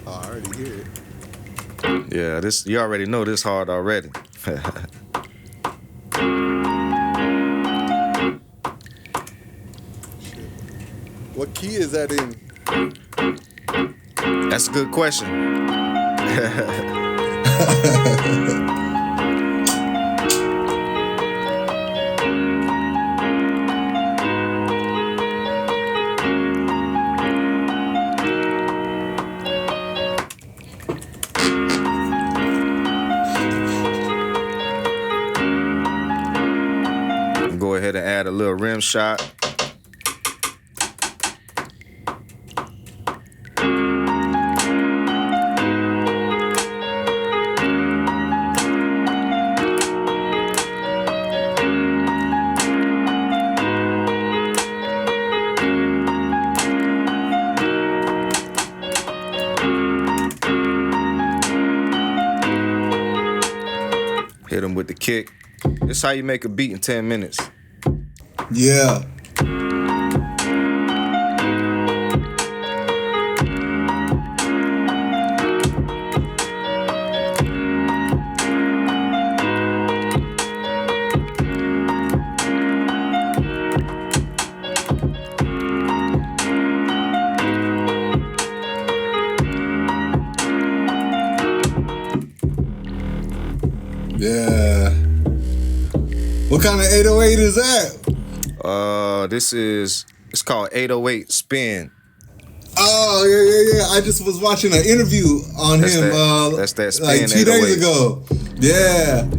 Oh, I already hear it. Yeah, this you already know this hard already. What key is that in? That's a good question. Go ahead and add a little rim shot. Hit him with the kick. This is how you make a beat in 10 minutes. Yeah. Yeah. What kind of 808 is that? It's called 808 Spin. Oh, yeah. I just was watching an interview on him That's that Spin like 2 days ago. Yeah.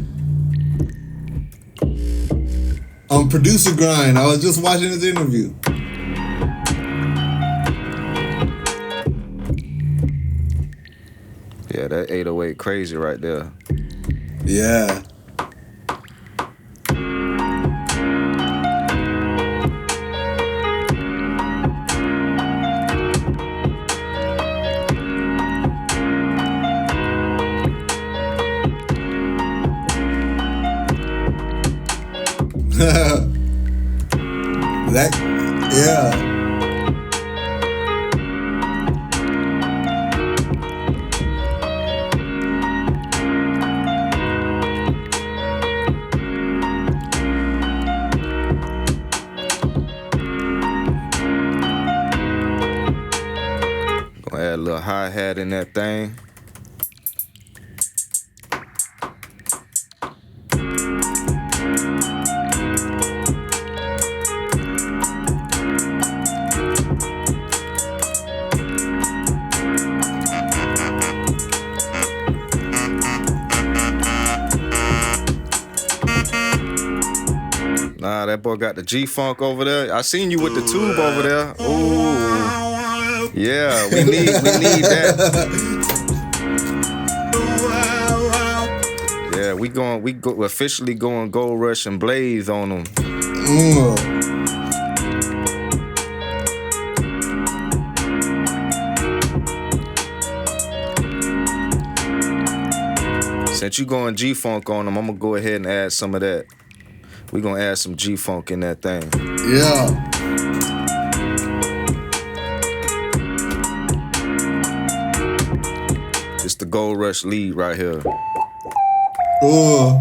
On Producer Grind. I was just watching his interview. Yeah, that 808 crazy right there. Yeah. Yeah. Gonna add a little hi-hat in that thing. Nah, that boy got the G-Funk over there. I seen you with the tube over there. Ooh. Yeah, we need that. Yeah, we officially going Gold Rush and Blais on them. Since you going G-Funk on them, I'm gonna go ahead and add some of that. We gonna add some G-Funk in that thing. Yeah. It's the Gold Rush lead right here. Ooh.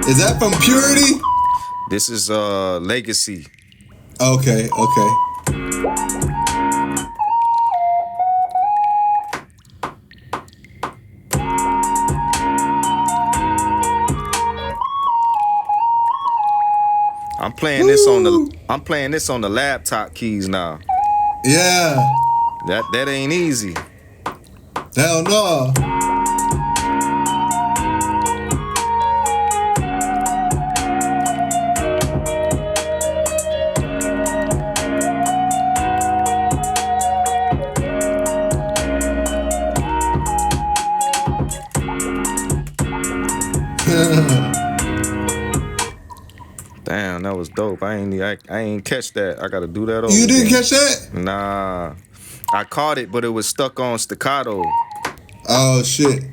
Is that from Purity? This is Legacy. Okay. I'm playing this on the laptop keys now. Yeah. That ain't easy. Hell no. Damn, that was dope. I ain't catch that. I gotta do that over. You didn't again. catch that? Nah, I caught it, but it was stuck on staccato. Oh shit.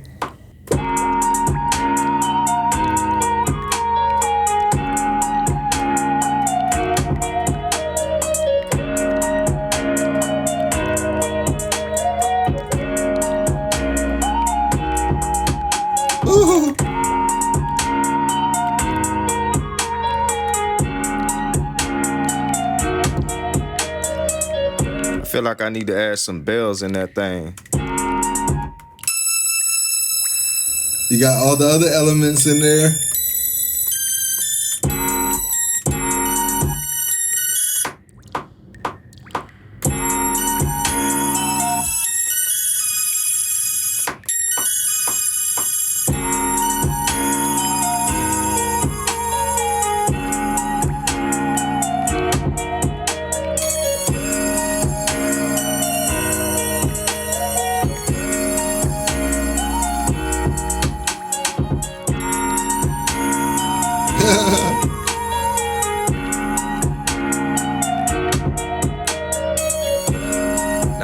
Ooh. I feel like I need to add some bells in that thing. You got all the other elements in there.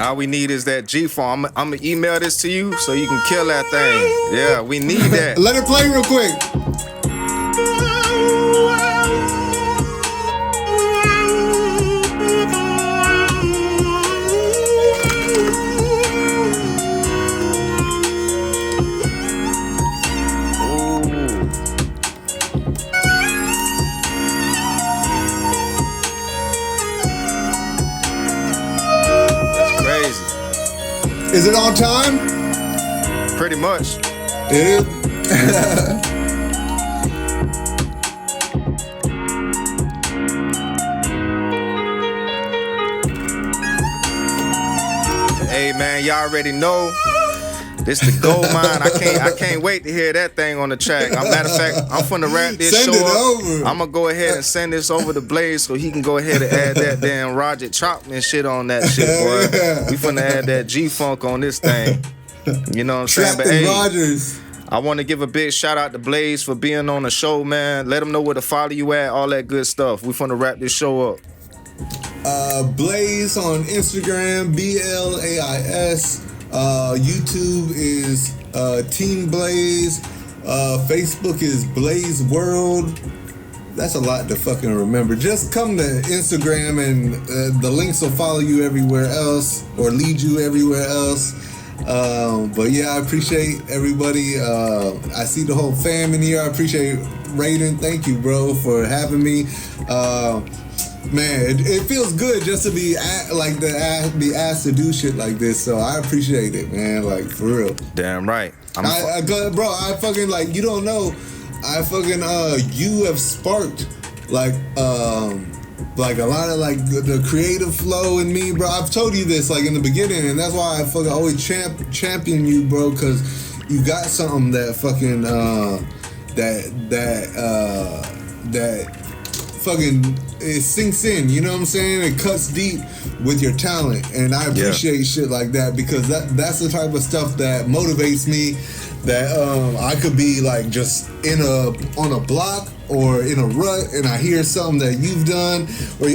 All we need is that G form. I'm gonna email this to you so you can kill that thing. Yeah, we need that. Let it play real quick. Is it on time? Pretty much. It is. Hey man, y'all already know. This the GoldMighne. I can't wait to hear that thing on the track. Matter of fact, I'm finna wrap this Send show it up. over. I'm gonna go ahead and send this over to Blais so he can go ahead and add that damn Roger Chopman shit on that shit, boy. We finna add that G-Funk on this thing. You know what I'm saying? But hey, Rogers. I want to give a big shout out to Blais for being on the show, man. Let them know where to follow you at, all that good stuff. We finna wrap this show up. Blais on Instagram, Blais. YouTube is Team Blais. Facebook is Blais World. That's a lot to fucking remember. Just come to Instagram and the links will follow you everywhere else or lead you everywhere else. But yeah, I appreciate everybody. I see the whole fam in here. I appreciate Raiden. Thank you, bro, for having me. Man, it feels good just to be be asked to do shit like this. So I appreciate it, man. Like, for real. Damn right. Bro, I fucking, like, you don't know. I fucking you have sparked like a lot of like the creative flow in me, bro. I've told you this like in the beginning, and that's why I fucking always champion you, bro, because you got something that fucking that fucking it sinks in, you know what I'm saying? It cuts deep with your talent, and I appreciate shit like that because that's the type of stuff that motivates me. That I could be like just on a block or in a rut, and I hear something that you've done,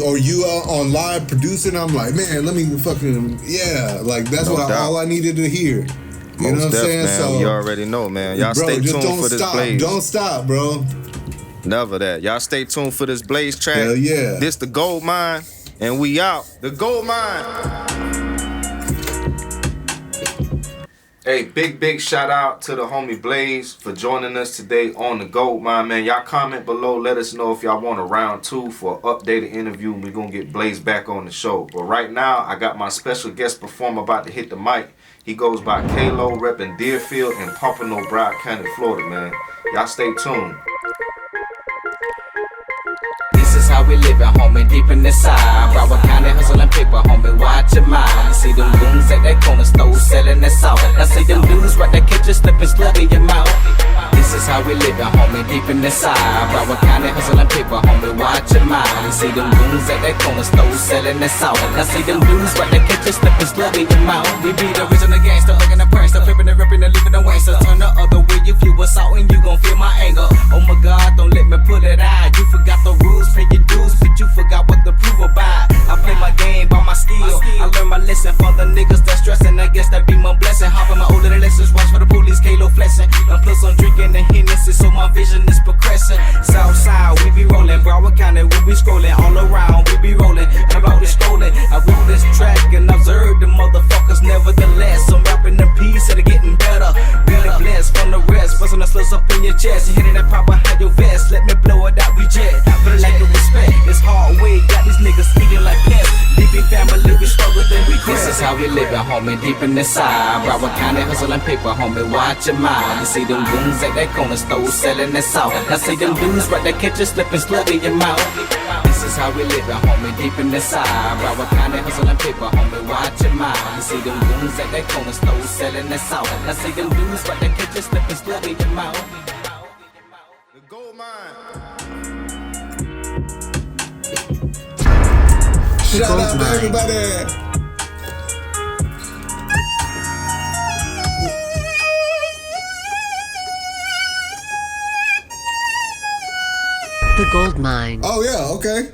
or you on live producing. I'm like, man, let me fucking like that's all I needed to hear. You know what I'm saying? Man, so you already know, man. Y'all stay tuned for this Blais. Don't stop, bro. Never that. Y'all stay tuned for this Blais track. Hell yeah. This the GoldMighne, and we out. The GoldMighne. Hey, big shout out to the homie Blais for joining us today on the GoldMighne, man. Y'all comment below. Let us know if y'all want a round 2 for an updated interview, and we're going to get Blais back on the show. But right now, I got my special guest performer about to hit the mic. He goes by K-Lo, repping Deerfield and Pompano, Broward County, Florida, man. Y'all stay tuned. This is how we living, homie, deep in the side. Broward County hustling paper, homie, watch your mind. See them goons at that corner store selling that salt. I see them dudes right there catch you slipping, slug in your mouth. This is how we living, homie, deep in the side. Broward County hustling paper, homie, watch your your mind. You see them goons at that corner store selling that salt. Now see them dudes right there catch you slipping slug in your mouth. We be the original gangster, hugging the prankster, flipping and ripping and leaving the wankster. Turn the other way if you was out and you gon' feel my anger. Oh my God, don't let me pull it out. You forgot the rules, pay your dues, but you forgot what to prove about. I play my game by my skill. I learn my lesson from the niggas that stressing. I guess that be my blessing. Hopping my older lessons, watch for the police, Kalo flexing. And plus I'm drinking the Hennessy, so my vision is progressing. Southside, we be rolling. Broward County, we be scrolling. All around, we be rolling. And about this strolling, I wrote this track and observed the motherfuckers. Nevertheless, I'm rapping the piece that are getting better. Really blessed from the rest. Busting the slugs up in your chest. You hitting that pop behind your vest. Let me blow it out, we jet. For the lack of respect, it's hard way. Got these niggas eating like pests. DB family, we struggle, then we quit. This is how we living, homie, deep in the side. Broward County hustling paper, homie, watch your mind. You see them goons at that corner store selling that salt. I see them dudes right there catch you slipping slug in your mouth. This is how we living, homie, deep in the side. Broward County hustling paper, homie, watch your mind. You see them goons at that corner store selling that salt. I see them dudes right there catch you slipping slug in your mouth. The GoldMighne. Shout out to everybody. The GoldMighne. Oh yeah, okay.